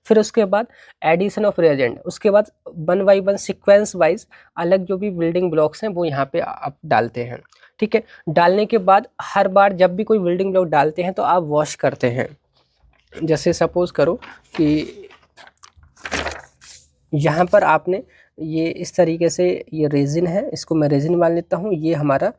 फिर उसके बाद एडिशन ऑफ रिएजेंट, उसके बाद one by one sequence wise अलग जो भी बिल्डिंग ब्लॉक्स हैं वो यहाँ पे आप डालते हैं, ठीक है। डालने के बाद हर बार जब भी कोई बिल्डिंग ब्लॉक डालते हैं तो आप वॉश करते हैं। जैसे सपोज करो कि यहाँ पर आपने ये इस तरीके से ये रेजिन है, इसको मैं रेजिन मान लेता हूँ, ये हमारा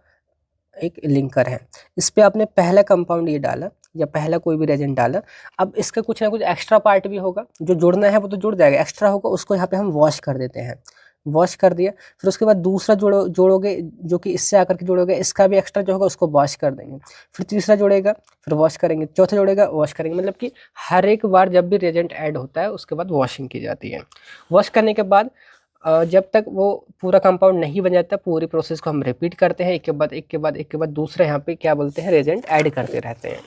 एक लिंकर है। इस पे आपने पहला कंपाउंड ये डाला या पहला कोई भी रेजिन डाला। अब इसका कुछ ना कुछ एक्स्ट्रा पार्ट भी होगा, जो जुड़ना है वो तो जुड़ जाएगा, एक्स्ट्रा होगा उसको यहाँ पे हम वॉश कर देते हैं। वॉश कर दिया, फिर उसके बाद दूसरा जोड़ोगे जो कि इससे आकर के जोड़ोगे, इसका भी एक्स्ट्रा जो होगा उसको वॉश कर देंगे। फिर तीसरा जोड़ेगा, फिर वॉश करेंगे, चौथा जोड़ेगा, वॉश करेंगे। मतलब कि हर एक बार जब भी रिएजेंट ऐड होता है उसके बाद वॉशिंग की जाती है। वॉश करने के बाद जब तक वो पूरा कंपाउंड नहीं बन जाता पूरी प्रोसेस को हम रिपीट करते हैं, एक के बाद एक के बाद एक के बाद दूसरा यहाँ पे क्या बोलते हैं रिएजेंट ऐड करते रहते हैं।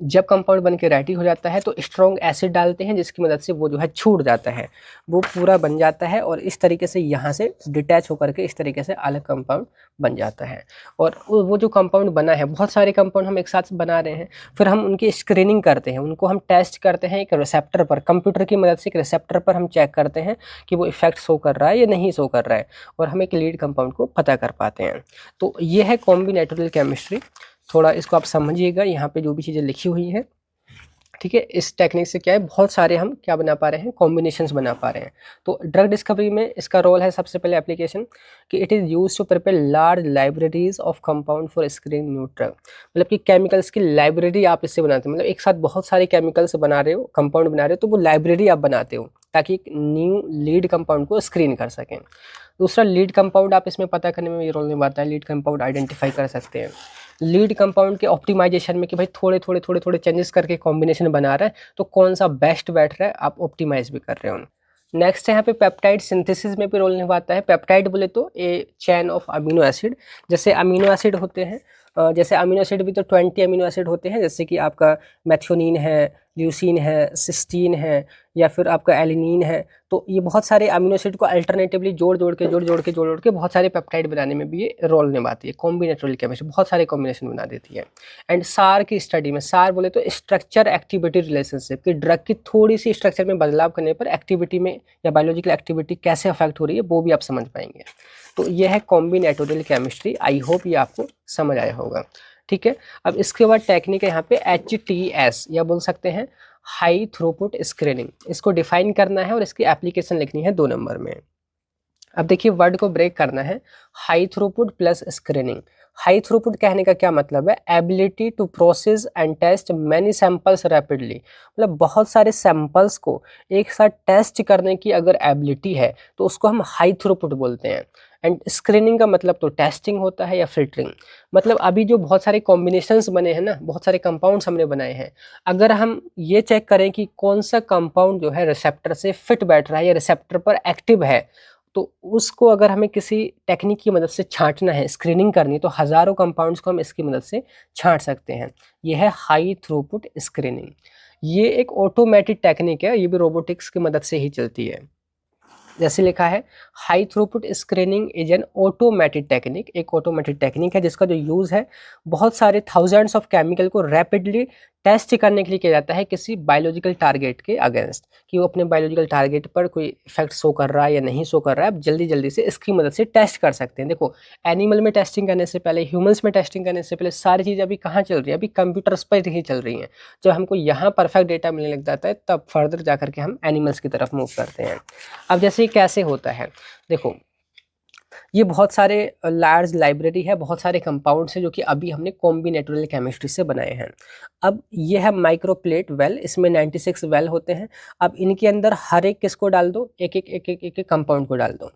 जब कंपाउंड बन के रेडी हो जाता है तो स्ट्रॉन्ग एसिड डालते हैं जिसकी मदद से वो जो है छूट जाता है, वो पूरा बन जाता है और इस तरीके से यहाँ से डिटैच होकर के इस तरीके से अलग कंपाउंड बन जाता है। और वो जो कंपाउंड बना है, बहुत सारे कंपाउंड हम एक साथ बना रहे हैं, फिर हम उनकी स्क्रीनिंग करते हैं, उनको हम टेस्ट करते हैं एक रिसेप्टर पर, कंप्यूटर की मदद से एक रिसेप्टर पर हम चेक करते हैं कि वो इफेक्ट शो कर रहा है या नहीं शो कर रहा है, और हम एक लीड कंपाउंड को पता कर पाते हैं। तो ये है कॉम्बिनेटोरियल केमिस्ट्री। थोड़ा इसको आप समझिएगा, यहाँ पे जो भी चीज़ें लिखी हुई हैं ठीक है, इस टेक्निक से क्या है, बहुत सारे हम क्या बना पा रहे हैं, कॉम्बिनेशंस बना पा रहे हैं। तो ड्रग डिस्कवरी में इसका रोल है सबसे पहले एप्लीकेशन कि it is use to prepare large libraries of compound for screening new drug. मतलब कि केमिकल्स की लाइब्रेरी आप इससे बनाते हो, मतलब एक साथ बहुत सारे केमिकल्स बना रहे हो, कंपाउंड बना रहे हो, तो वो लाइब्रेरी आप बनाते हो ताकि एक न्यू लीड कंपाउंड को स्क्रीन कर सकें। दूसरा, लीड कंपाउंड आप इसमें पता करने में ये रोल निभाता है, लीड कंपाउंड आइडेंटिफाई कर सकते हैं। लीड कंपाउंड के ऑप्टिमाइजेशन में कि भाई थोड़े थोड़े थोड़े थोड़े चेंजेस करके कॉम्बिनेशन बना रहा है, तो कौन सा बेस्ट बैठ रहा है आप ऑप्टिमाइज भी कर रहे हो। नेक्स्ट है यहाँ पे पेप्टाइड सिंथेसिस में भी रोल निभाता है। पेप्टाइड बोले तो ए चैन ऑफ अमीनो एसिड, जैसे अमीनो एसिड होते हैं, जैसे अमीनो एसिड भी तो 20 अमीनो एसिड होते हैं, जैसे कि आपका मैथ्योनिन है, ल्यूसीन है, सिस्टीन है, या फिर आपका एलिनिन है। तो ये बहुत सारे अमीनो एसिड को अल्टरनेटिवली जोड़ जोड़ के बहुत सारे पेप्टाइड बनाने में भी ये रोल निभाती है। कॉम्बिनेटोरियल केमिस्ट्री बहुत सारे कॉम्बिनेशन बना देती है। एंड सार की स्टडी में, सार बोले तो स्ट्रक्चर एक्टिविटी रिलेशनशिप, कि ड्रग की थोड़ी सी स्ट्रक्चर में बदलाव करने पर एक्टिविटी में या बायोलॉजिकल एक्टिविटी कैसे अफेक्ट हो रही है वो भी आप समझ पाएंगे। तो ये है कॉम्बिनेटोरियल केमिस्ट्री। आई होप ये आपको समझ आया होगा। ठीक है, अब इसके बाद टेक्निक है यहाँ पे HTS, या बोल सकते हैं हाई थ्रूपुट स्क्रीनिंग। इसको डिफाइन करना है और इसकी एप्लीकेशन लिखनी है 2 नंबर में। अब देखिए वर्ड को ब्रेक करना है, high throughput plus screening. High throughput कहने का क्या मतलब है, ability to process and test many samples rapidly. मतलब बहुत सारे सैंपल्स को एक साथ टेस्ट करने की अगर एबिलिटी है तो उसको हम हाई थ्रूपुट बोलते हैं। एंड स्क्रीनिंग का मतलब तो टेस्टिंग होता है या फिल्टरिंग। मतलब अभी जो बहुत सारे कॉम्बिनेशंस बने हैं ना, बहुत सारे कंपाउंड्स हमने बनाए हैं, अगर हम ये चेक करें कि कौन सा कंपाउंड जो है रिसेप्टर से फिट बैठ रहा है या रिसेप्टर पर एक्टिव है, तो उसको अगर हमें किसी टेक्निक की मदद से छांटना है, स्क्रीनिंग करनी है, तो हज़ारों कंपाउंड्स को हम इसकी मदद से छांट सकते हैं। यह है हाई थ्रूपुट स्क्रीनिंग। ये एक ऑटोमेटिक टेक्निक है, ये भी रोबोटिक्स की मदद से ही चलती है। जैसे लिखा है, high throughput screening is an automatic technique. एक ऑटोमेटिक टेक्निक है जिसका जो यूज़ है बहुत सारे थाउजेंड्स ऑफ केमिकल को रैपिडली टेस्ट करने के लिए किया जाता है किसी बायोलॉजिकल टारगेट के अगेंस्ट, कि वो अपने बायोलॉजिकल टारगेट पर कोई इफेक्ट शो कर रहा है या नहीं शो कर रहा है। आप जल्दी जल्दी से इसकी मदद से टेस्ट कर सकते हैं। देखो, एनिमल में टेस्टिंग करने से पहले, ह्यूमंस में टेस्टिंग करने से पहले सारी चीज़ अभी कहाँ चल रही है, अभी कंप्यूटर्स पर ही चल रही हैं। जब हमको यहाँ परफेक्ट डेटा मिलने लग जाता है तब फर्दर जा करके हम एनिमल्स की तरफ मूव करते हैं। अब जैसे ये कैसे होता है, देखो ये बहुत सारे लार्ज लाइब्रेरी है, बहुत सारे कंपाउंड्स हैं जो कि अभी हमने कॉम्बिनेटोरियल केमिस्ट्री से बनाए हैं। अब ये है माइक्रोप्लेट वेल, इसमें 96 वेल होते हैं। अब इनके अंदर हर एक किसको डाल दो, एक एक एक एक एक, एक कंपाउंड को डाल दो।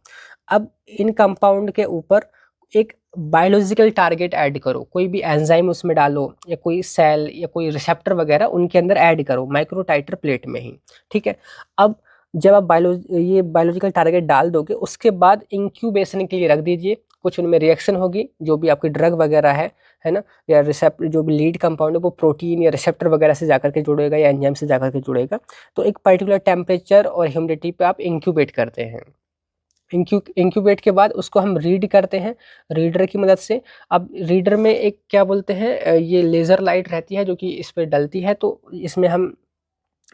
अब इन कंपाउंड के ऊपर एक बायोलॉजिकल टारगेट ऐड करो, कोई भी एंजाइम उसमें डालो या कोई सेल या कोई रिसेप्टर वगैरह उनके अंदर ऐड करो माइक्रो टाइटर प्लेट में ही। ठीक है, अब जब आप ये बायोलॉजिकल टारगेट डाल दोगे उसके बाद इंक्यूबेशन के लिए रख दीजिए। कुछ उनमें रिएक्शन होगी, जो भी आपकी ड्रग वगैरह है ना, या रिसेप्टर जो भी लीड कंपाउंड है वो प्रोटीन या रिसेप्टर वगैरह से जाकर के जुड़ेगा या एंजाइम से जाकर के जुड़ेगा। तो एक पर्टिकुलर टेम्परेचर और ह्यूमिडिटी पे आप इंक्यूबेट करते हैं। इंक्यूबेट के बाद उसको हम रीड करते हैं रीडर की मदद से। अब रीडर में एक क्या बोलते हैं, ये लेज़र लाइट रहती है जो कि इस पर डलती है। तो इसमें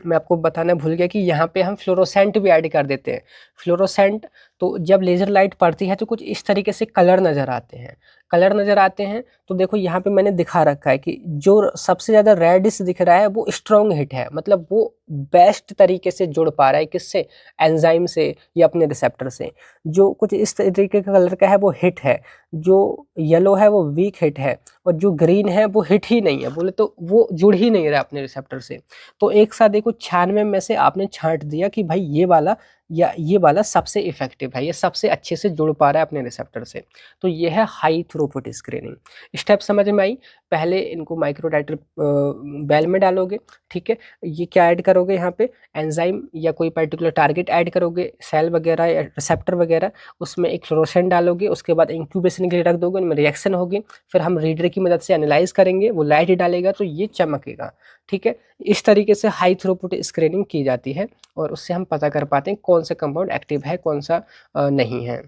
मैं आपको बताना भूल गया कि यहाँ पे हम फ्लोरोसेंट भी ऐड कर देते हैं। फ्लोरोसेंट, तो जब लेज़र लाइट पड़ती है तो कुछ इस तरीके से कलर नज़र आते हैं। कलर नज़र आते हैं तो देखो यहाँ पे मैंने दिखा रखा है कि जो सबसे ज़्यादा रेडिश दिख रहा है वो स्ट्रॉन्ग हिट है, मतलब वो बेस्ट तरीके से जुड़ पा रहा है किससे, एंजाइम से या अपने रिसेप्टर से। जो कुछ इस तरीके का कलर का है वो हिट है, जो येलो है वो वीक हिट है, और जो ग्रीन है वो हिट ही नहीं है, बोले तो वो जुड़ ही नहीं रहा अपने रिसेप्टर से। तो एक साथ देखो 96 में से आपने छांट दिया कि भाई ये वाला या ये वाला सबसे इफेक्टिव है, ये सबसे अच्छे से जुड़ पा रहा है अपने रिसेप्टर से। तो ये है हाई थ्रूपुट स्क्रीनिंग। स्टेप समझ में आई। पहले इनको माइक्रोटाइटर बेल में डालोगे, ठीक है, ये क्या ऐड करोगे यहाँ पे, एंजाइम या कोई पर्टिकुलर टारगेट ऐड करोगे, सेल वगैरह या रिसेप्टर वगैरह, उसमें एक फ्लोरोसेंट डालोगे, उसके बाद इंक्यूबेशन के लिए रख दोगे, उनमें रिएक्शन होगी, फिर हम रीडर की मदद से एनालाइज करेंगे, वो लाइट डालेगा तो ये चमकेगा। ठीक है, इस तरीके से हाई थ्रूपुट स्क्रीनिंग की जाती है और उससे हम पता कर पाते हैं कौन सा कंपाउंड एक्टिव है, कौन सा नहीं है।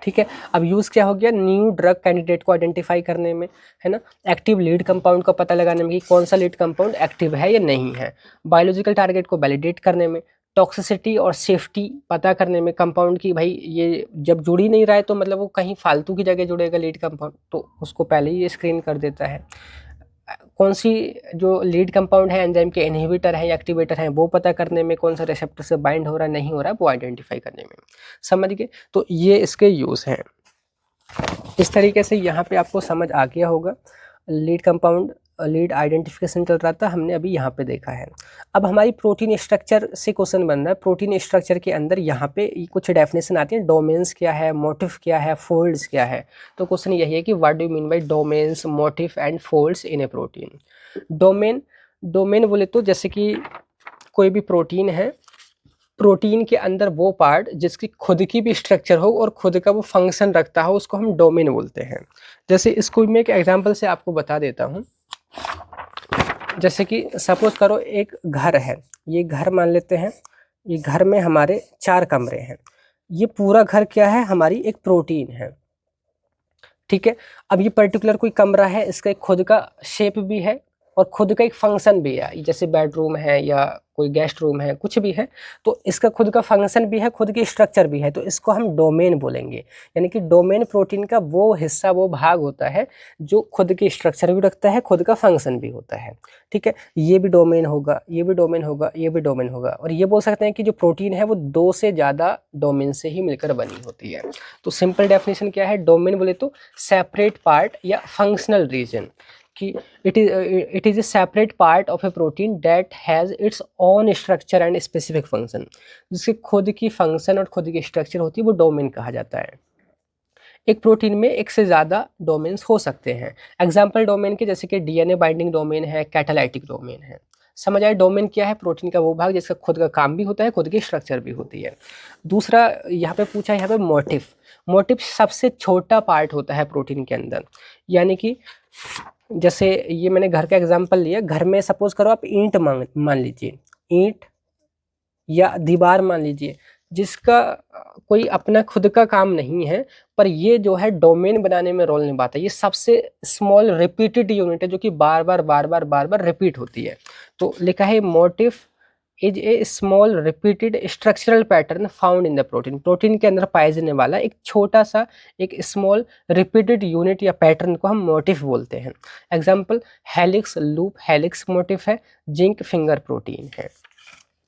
ठीक है, अब यूज़ क्या हो गया, न्यू ड्रग कैंडिडेट को आइडेंटिफाई करने में, है ना, एक्टिव लीड कंपाउंड का पता लगाने में कि कौन सा लीड कंपाउंड एक्टिव है या नहीं है, बायोलॉजिकल टारगेट को वैलिडेट करने में, टॉक्सिसिटी और सेफ्टी पता करने में कंपाउंड की, भाई ये जब जुड़ ही नहीं रहा है तो मतलब वो कहीं फालतू की जगह जुड़ेगा लीड कंपाउंड, तो उसको पहले ही ये स्क्रीन कर देता है। कौन सी जो लीड कंपाउंड है एंजाइम के, इनहिबिटर है या एक्टिवेटर है, वो पता करने में, कौन सा रिसेप्टर से बाइंड हो रहा है नहीं हो रहा है वो आइडेंटिफाई करने में। समझ गए? तो ये इसके यूज़ हैं। इस तरीके से यहाँ पे आपको समझ आ गया होगा। लीड कंपाउंड, लीड आइडेंटिफिकेशन चल रहा था, हमने अभी यहाँ पे देखा है। अब हमारी प्रोटीन स्ट्रक्चर से क्वेश्चन बन रहा है। प्रोटीन स्ट्रक्चर के अंदर यहाँ पे कुछ डेफिनेशन आती है, डोमेन्स क्या है, मोटिफ क्या है, फोल्ड्स क्या है। तो क्वेश्चन यही है कि what do you mean bye domains, motif and folds in A protein. Domain बोले तो जैसे कि कोई भी प्रोटीन है, प्रोटीन के अंदर वो पार्ट जिसकी खुद की भी स्ट्रक्चर हो और खुद का वो फंक्शन रखता हो, उसको हम डोमेन बोलते हैं। जैसे इसको मैं एक एग्जांपल से आपको बता देता हूँ। जैसे कि सपोज करो एक घर है, ये घर मान लेते हैं, ये घर में हमारे 4 कमरे हैं। ये पूरा घर क्या है, हमारी एक प्रोटीन है। ठीक है, अब ये पर्टिकुलर कोई कमरा है, इसका एक खुद का शेप भी है और खुद का एक फंक्शन भी है, जैसे बेडरूम है या कोई गेस्ट रूम है, कुछ भी है, तो इसका खुद का फंक्शन भी है, खुद की स्ट्रक्चर भी है, तो इसको हम डोमेन बोलेंगे। यानी कि डोमेन प्रोटीन का वो हिस्सा, वो भाग होता है जो खुद की स्ट्रक्चर भी रखता है, खुद का फंक्शन भी होता है। ठीक है, ये भी डोमेन होगा, ये भी डोमेन होगा, ये भी डोमेन होगा। और ये बोल सकते हैं कि जो प्रोटीन है वो 2 से ज़्यादा डोमेन से ही मिलकर बनी होती है। तो सिंपल डेफिनेशन क्या है, डोमेन बोले तो सेपरेट पार्ट या फंक्शनल रीजन, कि it is a separate part of a protein that has its own structure and specific function। जिसकी खुद की फंक्शन और खुद की स्ट्रक्चर होती है वो डोमेन कहा जाता है। एक प्रोटीन में एक से ज़्यादा डोमेन्स हो सकते हैं। एग्जाम्पल डोमेन के जैसे कि डीएनए बाइंडिंग डोमेन है, कैटालाइटिक डोमेन है। समझ आए, डोमेन क्या है, प्रोटीन का वो भाग जिसका खुद का काम भी होता है, खुद की स्ट्रक्चर भी होती है। दूसरा यहाँ पे पूछा है, यहाँ पे मोटिफ। मोटिफ सबसे छोटा पार्ट होता है प्रोटीन के अंदर। यानी कि जैसे ये मैंने घर का एग्जांपल लिया, घर में सपोज करो आप ईंट मान लीजिए, ईंट या दीवार मान लीजिए, जिसका कोई अपना खुद का काम नहीं है, पर ये जो है डोमेन बनाने में रोल निभाता है। ये सबसे स्मॉल रिपीटेड यूनिट है जो कि बार बार रिपीट होती है। तो लिखा है motif is a small repeated structural pattern found in the protein. Protein के अंदर पाया जाने वाला एक छोटा सा एक स्मॉल रिपीटेड यूनिट या पैटर्न को हम मोटिफ बोलते हैं। Example helix loop, helix motif है, जिंक फिंगर प्रोटीन है।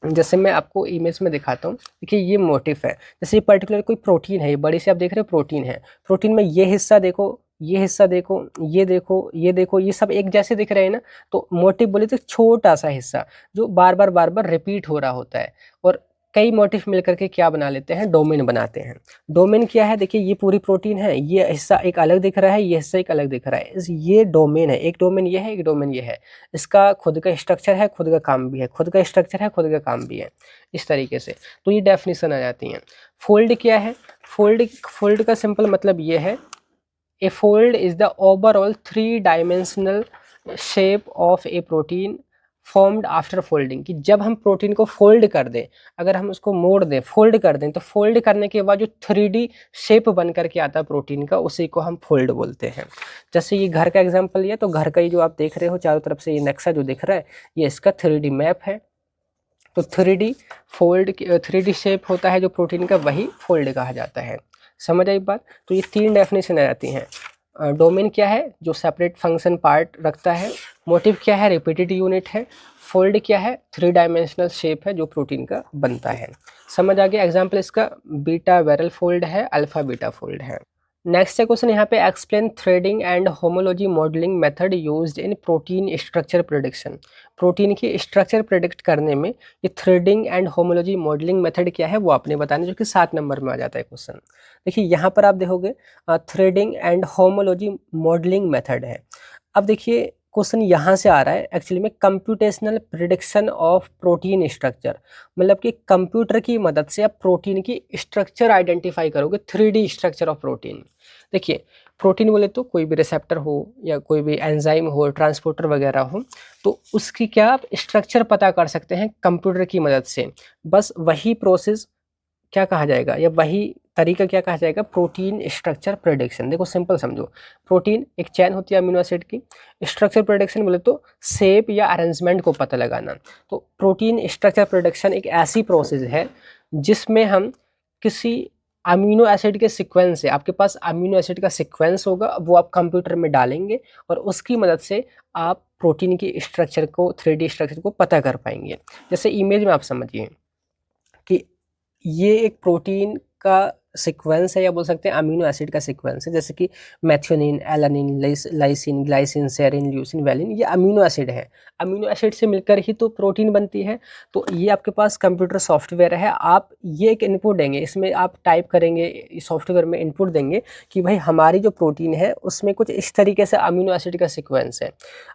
जैसे मैं आपको इमेज में दिखाता हूँ, देखिए ये मोटिफ है। जैसे ये पर्टिकुलर कोई प्रोटीन है, ये बड़ी से आप देख रहे हो प्रोटीन है, प्रोटीन में ये हिस्सा देखो, ये हिस्सा देखो, ये देखो, ये देखो, ये सब एक जैसे दिख रहे हैं ना। तो मोटिफ बोले तो छोटा सा हिस्सा जो बार बार रिपीट हो रहा होता है। और कई मोटिफ मिलकर के क्या बना लेते हैं, डोमेन बनाते हैं। डोमेन क्या है, देखिए ये पूरी प्रोटीन है, ये हिस्सा एक अलग दिख रहा है, ये हिस्सा एक अलग दिख रहा है, ये डोमेन है। एक डोमेन ये है, एक डोमेन ये है। इसका खुद का स्ट्रक्चर है, खुद का काम भी है, खुद का स्ट्रक्चर है, खुद का काम भी है। इस तरीके से तो ये डेफिनेशन आ जाती हैं। फोल्ड क्या है, फोल्ड का सिंपल मतलब ये है, ए fold is the overall 3 dimensional shape of A protein formed after folding. कि जब हम प्रोटीन को फोल्ड कर दें, अगर हम उसको मोड़ दें, फोल्ड कर दें, तो फोल्ड करने के बाद जो 3D शेप बन करके आता है प्रोटीन का, उसी को हम फोल्ड बोलते हैं। जैसे ये घर का एग्जांपल लिया, तो घर का ये जो आप देख रहे हो चारों तरफ से ये नक्शा जो दिख रहा है, ये इसका 3D मैप है। तो 3D शेप होता है जो प्रोटीन का, वही फोल्ड कहा जाता है। समझ आई बात? तो ये 3 डेफिनेशन आ जाती हैं। डोमेन क्या है, जो सेपरेट फंक्शन पार्ट रखता है। मोटिव क्या है, रिपीटेड यूनिट है। फोल्ड क्या है, 3 डायमेंशनल शेप है जो प्रोटीन का बनता है। समझ आ गया? एग्जाम्पल इसका बीटा बैरल फोल्ड है, अल्फा बीटा फोल्ड है। नेक्स्ट है क्वेश्चन यहाँ पे, explain threading and homology modelling method used in protein structure prediction. Protein की स्ट्रक्चर प्रेडिक्ट करने में ये threading and homology modelling method क्या है वो आपने बताना, जो कि 7 नंबर में आ जाता है क्वेश्चन। देखिए यहाँ पर आप देखोगे threading and homology modelling method है। अब देखिए क्वेश्चन यहाँ से आ रहा है एक्चुअली में, computational prediction of protein structure. मतलब कि कंप्यूटर की मदद से आप प्रोटीन की स्ट्रक्चर आइडेंटिफाई करोगे, 3D स्ट्रक्चर ऑफ प्रोटीन। देखिए प्रोटीन बोले तो कोई भी रिसेप्टर हो या कोई भी एंजाइम हो, ट्रांसपोर्टर वगैरह हो, तो उसकी क्या आप स्ट्रक्चर पता कर सकते हैं कंप्यूटर की मदद से। बस वही प्रोसेस क्या कहा जाएगा, या वही तरीका क्या कहा जाएगा, प्रोटीन स्ट्रक्चर प्रेडिक्शन। देखो सिंपल समझो, प्रोटीन एक चेन होती है अमीनो एसिड की, स्ट्रक्चर प्रेडिक्शन बोले तो शेप या अरेंजमेंट को पता लगाना। तो प्रोटीन स्ट्रक्चर प्रेडिक्शन एक ऐसी प्रोसेस है जिसमें हम किसी अमीनो एसिड के सीक्वेंस है, आपके पास अमीनो एसिड का सीक्वेंस होगा, वो आप कंप्यूटर में डालेंगे और उसकी मदद से आप प्रोटीन की स्ट्रक्चर को, 3D स्ट्रक्चर को पता कर पाएंगे। जैसे इमेज में आप समझिए कि ये एक प्रोटीन का सीक्वेंस है, या बोल सकते हैं अमीनो एसिड का सीक्वेंस है, जैसे कि methionine, alanine, lysine, glycine, serine, leucine, valine, ये अमीनो एसिड है। अमीनो एसिड से मिलकर ही तो प्रोटीन बनती है। तो ये आपके पास कंप्यूटर सॉफ्टवेयर है, आप ये एक इनपुट देंगे, इसमें आप टाइप करेंगे, सॉफ्टवेयर में इनपुट देंगे कि भाई हमारी जो प्रोटीन है उसमें कुछ इस तरीके से अमीनो एसिड का सीक्वेंस है।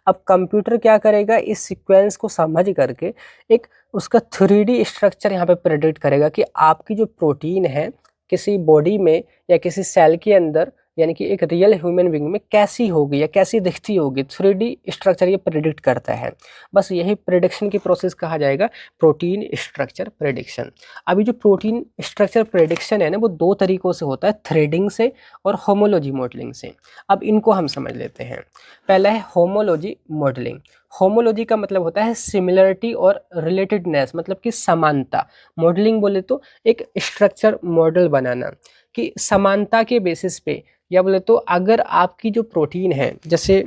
अब कंप्यूटर क्या करेगा, इस सीक्वेंस को समझ करके एक उसका 3D स्ट्रक्चर यहाँ पे प्रेडिक्ट करेगा कि आपकी जो प्रोटीन है किसी बॉडी में या किसी सेल के अंदर, यानी कि एक रियल ह्यूमन बीइंग में कैसी होगी या कैसी दिखती होगी, 3D स्ट्रक्चर ये प्रेडिक्ट करता है। बस यही प्रेडिक्शन की प्रोसेस कहा जाएगा प्रोटीन स्ट्रक्चर प्रेडिक्शन। अभी जो प्रोटीन स्ट्रक्चर प्रेडिक्शन है ना, वो दो तरीकों से होता है, थ्रेडिंग से और होमोलॉजी मॉडलिंग से। अब इनको हम समझ लेते हैं। पहला है होमोलॉजी मॉडलिंग। होमोलॉजी का मतलब होता है सिमिलरिटी और रिलेटेडनेस, मतलब कि समानता। मॉडलिंग बोले तो एक स्ट्रक्चर मॉडल बनाना, कि समानता के बेसिस पे, या बोले तो अगर आपकी जो प्रोटीन है, जैसे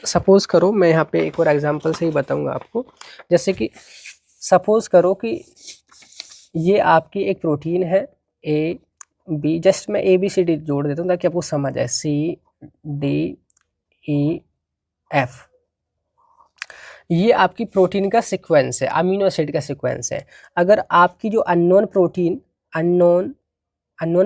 सपोज करो, मैं यहाँ पे एक और एग्जांपल से ही बताऊंगा आपको। जैसे कि सपोज करो कि ये आपकी एक प्रोटीन है ए बी, जस्ट मैं ABCD जोड़ देता हूँ ताकि आपको समझ आए, CDEF। ये आपकी प्रोटीन का सीक्वेंस है, अमीनो एसिड का सीक्वेंस है। अगर आपकी जो अननोन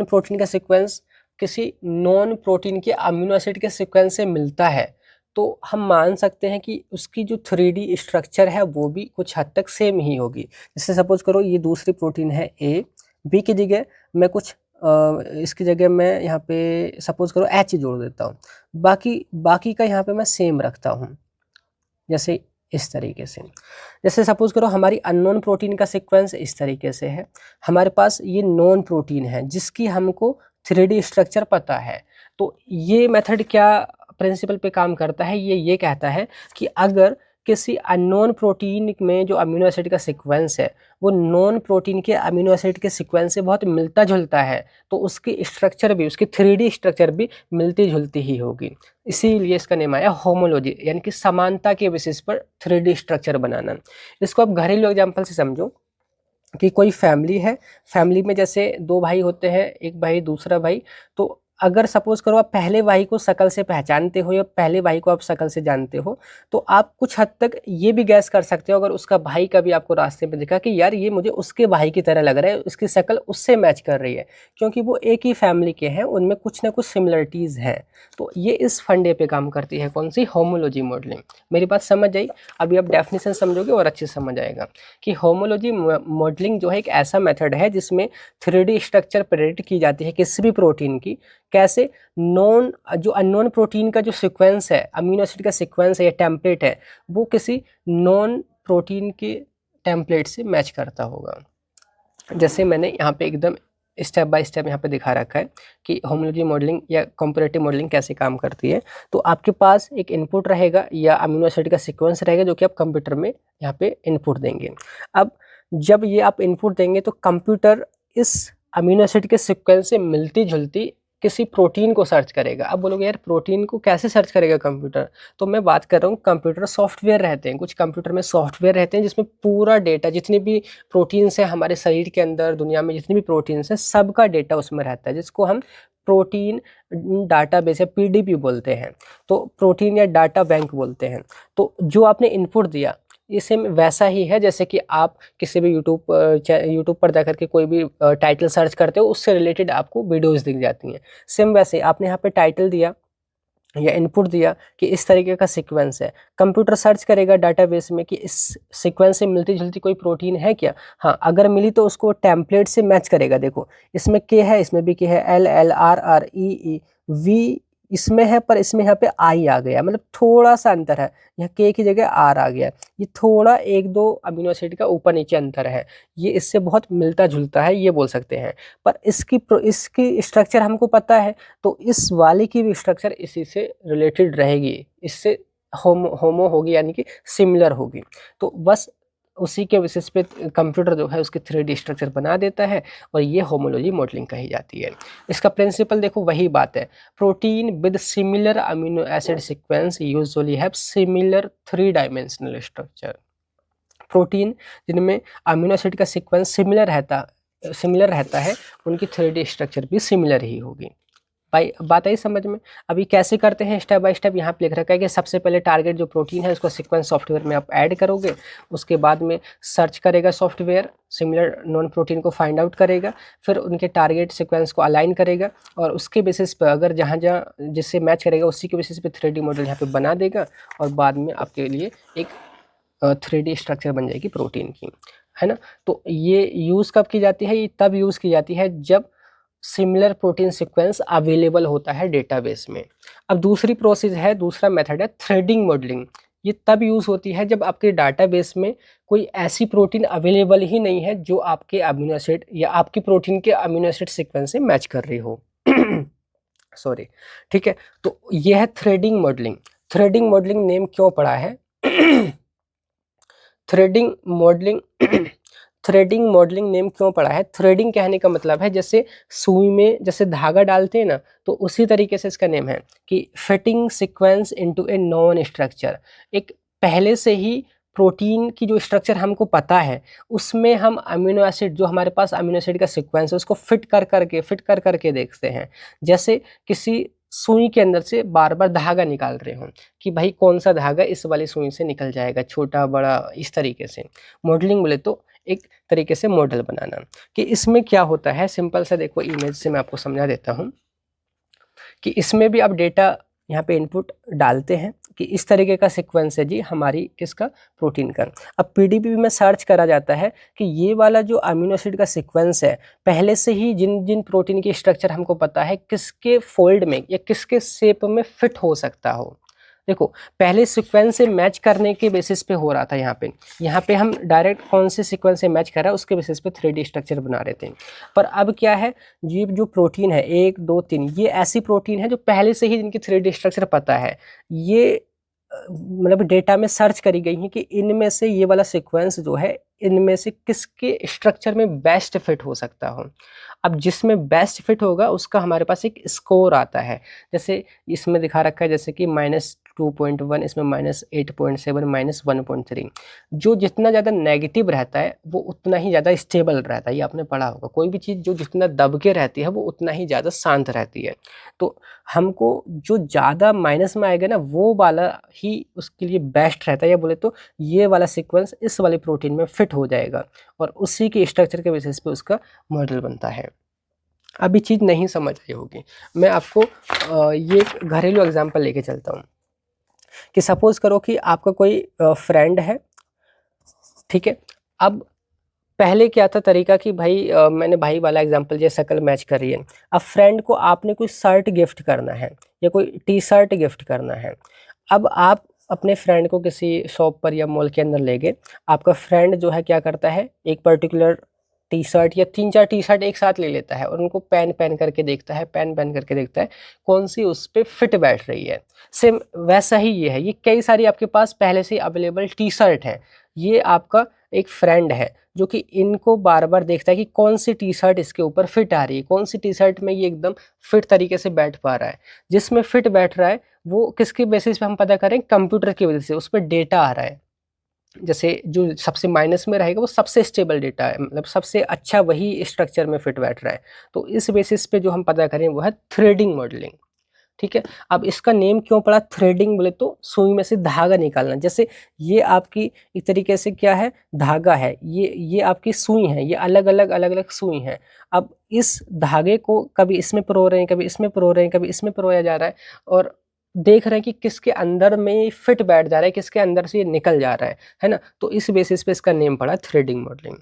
प्रोटीन का सीक्वेंस किसी नॉन प्रोटीन के अमीनो एसिड के सीक्वेंस से मिलता है, तो हम मान सकते हैं कि उसकी जो 3D स्ट्रक्चर है वो भी कुछ हद तक सेम ही होगी। जैसे सपोज करो ये दूसरी प्रोटीन है ए, बी की जगह मैं कुछ इसकी जगह मैं यहाँ पे सपोज करो H जोड़ देता हूँ, बाकी का यहाँ पे मैं सेम रखता हूँ, जैसे इस तरीके से। जैसे सपोज करो हमारी अननोन प्रोटीन का सीक्वेंस इस तरीके से है, हमारे पास ये नॉन प्रोटीन है जिसकी हमको 3D स्ट्रक्चर पता है। तो ये मेथड क्या प्रिंसिपल पे काम करता है, ये कहता है कि अगर किसी अननोन प्रोटीन में जो अमीनो एसिड का सीक्वेंस है वो नॉन प्रोटीन के अमीनो एसिड के सीक्वेंस से बहुत मिलता जुलता है, तो उसकी स्ट्रक्चर भी, उसकी 3D स्ट्रक्चर भी मिलती जुलती ही होगी। इसीलिए इसका नेम आया होमोलॉजी, यानी कि समानता के बेसिस पर 3D स्ट्रक्चर बनाना। इसको आप घरेलू एग्जाम्पल से समझो कि कोई फैमिली है, फैमिली में जैसे दो भाई होते हैं, एक भाई दूसरा भाई। तो अगर सपोज करो आप पहले भाई को शक्ल से पहचानते हो या पहले भाई को आप शक्ल से जानते हो, तो आप कुछ हद तक ये भी गैस कर सकते हो, अगर उसका भाई कभी आपको रास्ते में दिखा कि यार ये मुझे उसके भाई की तरह लग रहा है, उसकी शक्ल उससे मैच कर रही है, क्योंकि वो एक ही फैमिली के हैं, उनमें कुछ ना कुछ सिमिलरिटीज़ हैं। तो ये इस फंडे पे काम करती है, कौन सी, होमोलॉजी मॉडलिंग। मेरी बात समझ आई? अभी आप डेफिनेशन समझोगे और अच्छे से समझ आएगा कि होमोलॉजी मॉडलिंग जो है एक ऐसा मेथड है जिसमें 3D स्ट्रक्चर प्रेडिक्ट की जाती है किसी भी प्रोटीन की। कैसे? जो अननोन प्रोटीन का जो सीक्वेंस है, अमीनो एसिड का सीक्वेंस है या टेम्पलेट है, वो किसी नॉन प्रोटीन के टेम्पलेट से मैच करता होगा। जैसे मैंने यहाँ पे एकदम स्टेप बाय स्टेप यहाँ पे दिखा रखा है कि होमोलॉजी मॉडलिंग या कंपैरेटिव मॉडलिंग कैसे काम करती है। तो आपके पास एक इनपुट रहेगा या अमीनो एसिड का सीक्वेंस रहेगा जो कि आप कंप्यूटर में यहाँ पे इनपुट देंगे। अब जब ये आप इनपुट देंगे तो कंप्यूटर इस अमीनो एसिड के सीक्वेंस से मिलती जुलती किसी प्रोटीन को सर्च करेगा। अब बोलोगे यार प्रोटीन को कैसे सर्च करेगा कंप्यूटर? तो मैं बात कर रहा हूँ, कंप्यूटर सॉफ्टवेयर रहते हैं, कुछ कंप्यूटर में सॉफ्टवेयर रहते हैं जिसमें पूरा डेटा, जितनी भी प्रोटीन्स है हमारे शरीर के अंदर, दुनिया में जितनी भी प्रोटीन्स है, सबका डेटा उसमें रहता है, जिसको हम प्रोटीन डाटाबेस या PDB बोलते हैं, तो प्रोटीन या डाटा बैंक बोलते हैं। तो जो आपने इनपुट दिया ये सेम वैसा ही है जैसे कि आप किसी भी यूट्यूब पर जाकर के कोई भी टाइटल सर्च करते हो, उससे रिलेटेड आपको वीडियोस दिख जाती हैं। सेम वैसे आपने यहाँ पे टाइटल दिया या इनपुट दिया कि इस तरीके का सीक्वेंस है, कंप्यूटर सर्च करेगा डाटाबेस में कि इस सीक्वेंस से मिलती जुलती कोई प्रोटीन है क्या। हाँ, अगर मिली तो उसको टेम्पलेट से मैच करेगा। देखो इसमें के है, इसमें भी के है, LLRREE V इसमें है, पर इसमें यहाँ पे आई आ गया, मतलब थोड़ा सा अंतर है, यहाँ के की जगह आर आ गया। ये थोड़ा एक दो अमीनो एसिड का ऊपर नीचे अंतर है, ये इससे बहुत मिलता जुलता है, ये बोल सकते हैं। पर इसकी स्ट्रक्चर हमको पता है, तो इस वाले की भी स्ट्रक्चर इसी से रिलेटेड रहेगी, इससे होमो होगी, यानी कि सिमिलर होगी। तो बस उसी के बेसिस पे कंप्यूटर जो है उसकी 3D स्ट्रक्चर बना देता है और ये होमोलॉजी मॉडलिंग कही जाती है। इसका प्रिंसिपल देखो वही बात है, protein with similar amino acid sequence usually have similar 3 dimensional structure. Protein जिनमें अमीनो एसिड का सीक्वेंस सिमिलर रहता है उनकी 3D स्ट्रक्चर भी सिमिलर ही होगी। भाई बात आई समझ में। अभी कैसे करते हैं स्टेप बाय स्टेप, यहाँ पे लिख रखा है कि सबसे पहले टारगेट जो प्रोटीन है उसको सीक्वेंस सॉफ्टवेयर में आप ऐड करोगे, उसके बाद में सर्च करेगा सॉफ्टवेयर, सिमिलर नॉन प्रोटीन को फाइंड आउट करेगा, फिर उनके टारगेट सीक्वेंस को अलाइन करेगा और उसके बेसिस पर अगर जहाँ जहाँ जिससे मैच करेगा उसी के बेसिस पे 3D मॉडल यहाँ पे बना देगा और बाद में आपके लिए एक 3D स्ट्रक्चर बन जाएगी प्रोटीन की, है ना। तो ये यूज़ कब की जाती है, ये तब यूज़ की जाती है जब सिमिलर प्रोटीन सीक्वेंस अवेलेबल होता है डेटाबेस में। अब दूसरा मेथड है थ्रेडिंग मॉडलिंग। ये तब यूज़ होती है जब आपके डाटाबेस में कोई ऐसी प्रोटीन अवेलेबल ही नहीं है जो आपके अमीनो एसिड या आपकी प्रोटीन के अमीनो एसिड सीक्वेंस से मैच कर रही हो। सॉरी, ठीक है। तो ये है threading modelling. Threading modelling name क्यों पड़ा है? Threading modelling threading modelling name क्यों पड़ा है? थ्रेडिंग कहने का मतलब है जैसे सुई में जैसे धागा डालते हैं ना, तो उसी तरीके से इसका नेम है कि fitting sequence into a non structure. एक पहले से ही प्रोटीन की जो स्ट्रक्चर हमको पता है उसमें हम अमीनो एसिड, जो हमारे पास अमीनो एसिड का सीक्वेंस है उसको फिट कर करके देखते हैं। जैसे किसी सुई के अंदर से बार बार धागा निकाल रहे हो कि भाई कौन सा धागा इस वाली सुई से निकल जाएगा, छोटा बड़ा इस तरीके से। मॉडलिंग बोले तो एक तरीके से मॉडल बनाना। कि इसमें क्या होता है, सिंपल सा देखो इमेज से मैं आपको समझा देता हूँ कि इसमें भी आप डेटा यहाँ पे इनपुट डालते हैं कि इस तरीके का सीक्वेंस है जी हमारी किसका, प्रोटीन का। अब पीडीबी में सर्च करा जाता है कि ये वाला जो अमीनो एसिड का सीक्वेंस है पहले से ही जिन जिन प्रोटीन की स्ट्रक्चर हमको पता है किसके फोल्ड में या किसके शेप में फिट हो सकता हो। देखो पहले सीक्वेंस से मैच करने के बेसिस पे हो रहा था, यहाँ पे हम डायरेक्ट कौन से सीक्वेंस से मैच कर रहा है उसके बेसिस पे 3D स्ट्रक्चर बना रहे थे। पर अब क्या है, ये जो प्रोटीन है 1 2 3, ये ऐसी प्रोटीन है जो पहले से ही जिनकी 3D स्ट्रक्चर पता है। ये मतलब डेटा में सर्च करी गई है कि इनमें से ये वाला सीक्वेंस जो है इनमें से किसके स्ट्रक्चर में बेस्ट फिट हो सकता हो। अब जिसमें बेस्ट फिट होगा उसका हमारे पास एक स्कोर आता है। जैसे इसमें दिखा रखा है जैसे कि -2.1, इसमें -8.7, -1.3। जो जितना ज़्यादा नेगेटिव रहता है वो उतना ही ज़्यादा स्टेबल रहता है। ये आपने पढ़ा होगा, कोई भी चीज़ जो जितना दब के रहती है वो उतना ही ज़्यादा शांत रहती है। तो हमको जो ज़्यादा माइनस में आएगा ना वो वाला ही उसके लिए बेस्ट रहता है, या बोले तो ये वाला सीक्वेंस इस वाले प्रोटीन में फिट हो जाएगा और उसी के स्ट्रक्चर के बेसिस पे उसका मॉडल बनता है। अभी चीज़ नहीं समझ आई होगी, मैं आपको ये एक घरेलू एग्जांपल लेके चलता हूँ कि सपोज करो कि आपका कोई फ्रेंड है, ठीक है। अब पहले क्या था तरीका कि भाई मैंने भाई वाला एग्जांपल जैसे शक्ल मैच कर रही है। अब फ्रेंड को आपने कोई शर्ट गिफ्ट करना है या कोई टी शर्ट गिफ्ट करना है। अब आप अपने फ्रेंड को किसी शॉप पर या मॉल के अंदर ले गए। आपका फ्रेंड जो है क्या करता है, एक पर्टिकुलर टी शर्ट या 3-4 टी शर्ट एक साथ ले लेता है और उनको पहन करके देखता है, पहन करके देखता है कौन सी उस पर फिट बैठ रही है। सेम वैसा ही ये है, ये कई सारी आपके पास पहले से अवेलेबल टी शर्ट है। ये आपका एक फ्रेंड है जो कि इनको बार बार देखता है कि कौन सी टी शर्ट इसके ऊपर फिट आ रही है, कौन सी टी शर्ट में ये एकदम फिट तरीके से बैठ पा रहा है। जिसमें फिट बैठ रहा है वो किसके बेसिस पे हम पता करें, कंप्यूटर की वजह से उस पर डेटा आ रहा है। जैसे जो सबसे माइनस में रहेगा वो सबसे स्टेबल डेटा है, मतलब सबसे अच्छा वही स्ट्रक्चर में फिट बैठ रहा है। तो इस बेसिस पे जो हम पता करें वो है थ्रेडिंग मॉडलिंग, ठीक है। अब इसका नेम क्यों पड़ा थ्रेडिंग, बोले तो सुई में से धागा निकालना। जैसे ये आपकी एक तरीके से क्या है, धागा है, ये आपकी सुई है, ये अलग अलग सुई है। अब इस धागे को कभी इसमें पिरो रहे हैं, कभी इसमें पिरो रहे हैं, कभी इसमें पिरोया जा रहा है और देख रहे हैं कि किसके अंदर में फिट बैठ जा रहा है, किसके अंदर से ये निकल जा रहा है ना। तो इस बेसिस पे इसका नेम पड़ा थ्रेडिंग मॉडलिंग।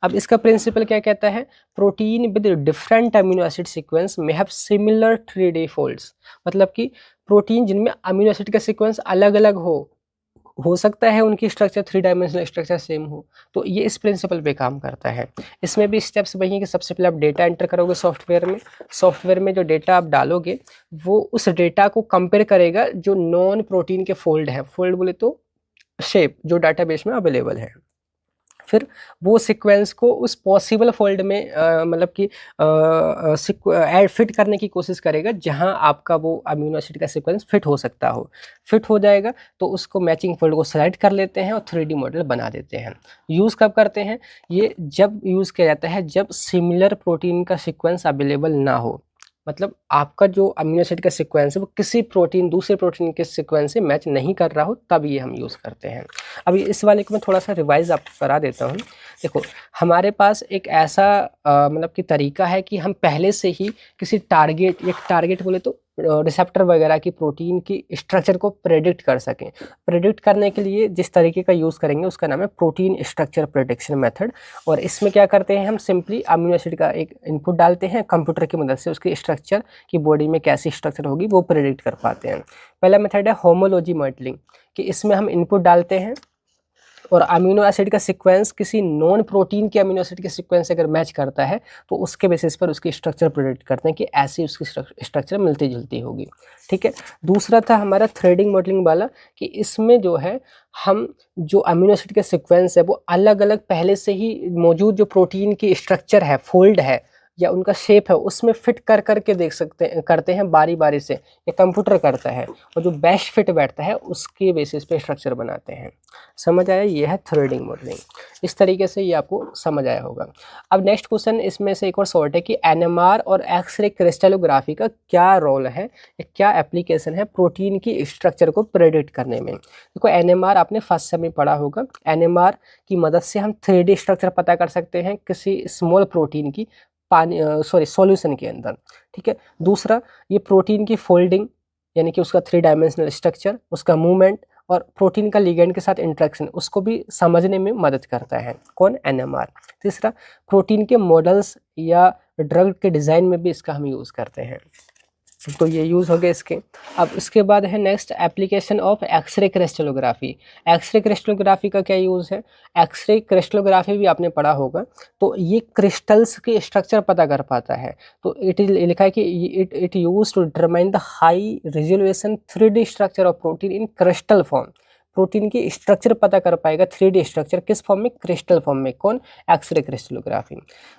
अब इसका प्रिंसिपल क्या कहता है, protein with different amino acid sequence में हैव सिमिलर 3D फोल्ड्स। मतलब कि प्रोटीन जिनमें अमीनो एसिड का सीक्वेंस अलग अलग हो सकता है उनकी स्ट्रक्चर 3 डायमेंशनल स्ट्रक्चर सेम हो। तो ये इस प्रिंसिपल पे काम करता है। इसमें भी स्टेप्स वही हैं कि सबसे पहले आप डेटा एंटर करोगे सॉफ्टवेयर में जो डेटा आप डालोगे वो उस डेटा को कंपेयर करेगा जो नॉन प्रोटीन के फोल्ड है। फोल्ड बोले तो शेप जो डाटाबेस में अवेलेबल है। फिर वो सीक्वेंस को उस पॉसिबल फोल्ड में मतलब कि ऐड फिट करने की कोशिश करेगा जहां आपका वो अमीनो एसिड का सीक्वेंस फिट हो सकता हो। फिट हो जाएगा तो उसको मैचिंग फोल्ड को सेलेक्ट कर लेते हैं और 3D मॉडल बना देते हैं। यूज़ कब करते हैं? ये जब यूज़ किया जाता है जब सिमिलर प्रोटीन का सीक्वेंस अवेलेबल ना हो। मतलब आपका जो अमीनो एसिड का सीक्वेंस है वो किसी प्रोटीन दूसरे प्रोटीन के सीक्वेंस से मैच नहीं कर रहा हो, तब ये हम यूज़ करते हैं। अभी इस वाले को मैं थोड़ा सा रिवाइज आपको करा देता हूँ। देखो, हमारे पास एक ऐसा मतलब कि तरीका है कि हम पहले से ही किसी टारगेट बोले तो रिसेप्टर वगैरह की प्रोटीन की स्ट्रक्चर को प्रेडिक्ट कर सकें। प्रेडिक्ट करने के लिए जिस तरीके का यूज़ करेंगे उसका नाम है प्रोटीन स्ट्रक्चर प्रेडिक्शन मेथड। और इसमें क्या करते हैं, हम सिंपली अमीनो एसिड का एक इनपुट डालते हैं, कंप्यूटर की मदद से उसकी स्ट्रक्चर की बॉडी में कैसी स्ट्रक्चर होगी वो प्रेडिक्ट कर पाते हैं। पहला मेथड है होमोलॉजी मॉडलिंग, कि इसमें हम इनपुट डालते हैं और अमीनो एसिड का सीक्वेंस किसी नॉन प्रोटीन के अमीनो एसिड के सीक्वेंस से अगर मैच करता है तो उसके बेसिस पर उसकी स्ट्रक्चर प्रेडिक्ट करते हैं कि ऐसी उसकी स्ट्रक्चर मिलती जुलती होगी। ठीक है। दूसरा था हमारा थ्रेडिंग मॉडलिंग वाला, कि इसमें जो है हम जो अमीनो एसिड के सीक्वेंस है वो अलग अलग पहले से ही मौजूद जो प्रोटीन की स्ट्रक्चर है, फोल्ड है या उनका शेप है, उसमें फिट कर करके देख सकते हैं, करते हैं बारी बारी से, ये कंप्यूटर करता है और जो बेस्ट फिट बैठता है उसके बेसिस पे स्ट्रक्चर बनाते हैं। समझ आया? ये है थ्रेडिंग मॉडलिंग। इस तरीके से ये आपको समझ आया होगा। अब नेक्स्ट क्वेश्चन इसमें से एक और सॉर्ट है कि एनएमआर और एक्सरे क्रिस्टलोग्राफी का क्या रोल है, क्या एप्लीकेशन है प्रोटीन की स्ट्रक्चर को प्रेडिक्ट करने में। देखो, एनएमआर आपने फर्स्ट सेम में पढ़ा होगा। एनएमआर की मदद से हम 3D स्ट्रक्चर पता कर सकते हैं किसी स्मॉल प्रोटीन की सॉल्यूशन के अंदर। ठीक है। दूसरा, ये प्रोटीन की फोल्डिंग यानी कि उसका 3 डायमेंशनल स्ट्रक्चर, उसका मूवमेंट और प्रोटीन का लिगेंड के साथ इंटरेक्शन, उसको भी समझने में मदद करता है। कौन? एनएमआर। तीसरा, प्रोटीन के मॉडल्स या ड्रग के डिज़ाइन में भी इसका हम यूज़ करते हैं। तो ये यूज़ हो गए इसके। अब इसके बाद है next application of X-ray crystallography. X-ray crystallography का क्या यूज़ है? एक्सरे क्रिस्टलोग्राफी भी आपने पढ़ा होगा। तो ये क्रिस्टल्स के स्ट्रक्चर पता कर पाता है। तो इट इज लिखा है कि it use to determine the high resolution 3D structure of protein in crystal form. Protein की स्ट्रक्चर पता कर पाएगा 3D स्ट्रक्चर किस फॉर्म में? क्रिस्टल फॉर्म में। कौन? X-ray crystallography.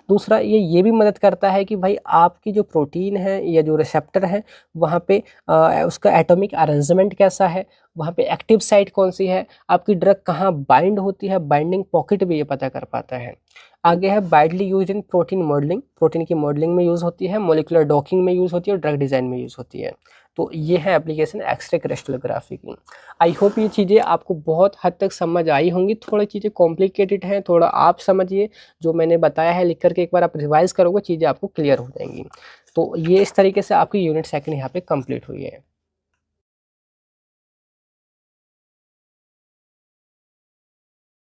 दूसरा, ये भी मदद करता है कि भाई आपकी जो प्रोटीन है या जो रिसेप्टर है वहाँ पे उसका एटॉमिक अरेंजमेंट कैसा है, वहाँ पे एक्टिव साइट कौन सी है, आपकी ड्रग कहाँ बाइंड होती है, बाइंडिंग पॉकेट भी ये पता कर पाता है। आगे है widely use in protein modelling. Protein की मॉडलिंग में यूज़ होती है, मोलिकुलर डॉकिंग में यूज़ होती है और ड्रग डिज़ाइन में यूज़ होती है। तो ये है एप्लीकेशन एक्सरे क्रिस्टलोग्राफी की। आई होप ये चीज़ें आपको बहुत हद तक समझ आई होंगी। थोड़ी चीज़ें कॉम्प्लिकेटेड हैं, थोड़ा आप समझिए। जो मैंने बताया है लिख करके एक बार आप रिवाइज करोगे, चीज़ें आपको क्लियर हो जाएंगी। तो ये इस तरीके से आपकी यूनिट सेकंड यहाँ पे कंप्लीट हुई है।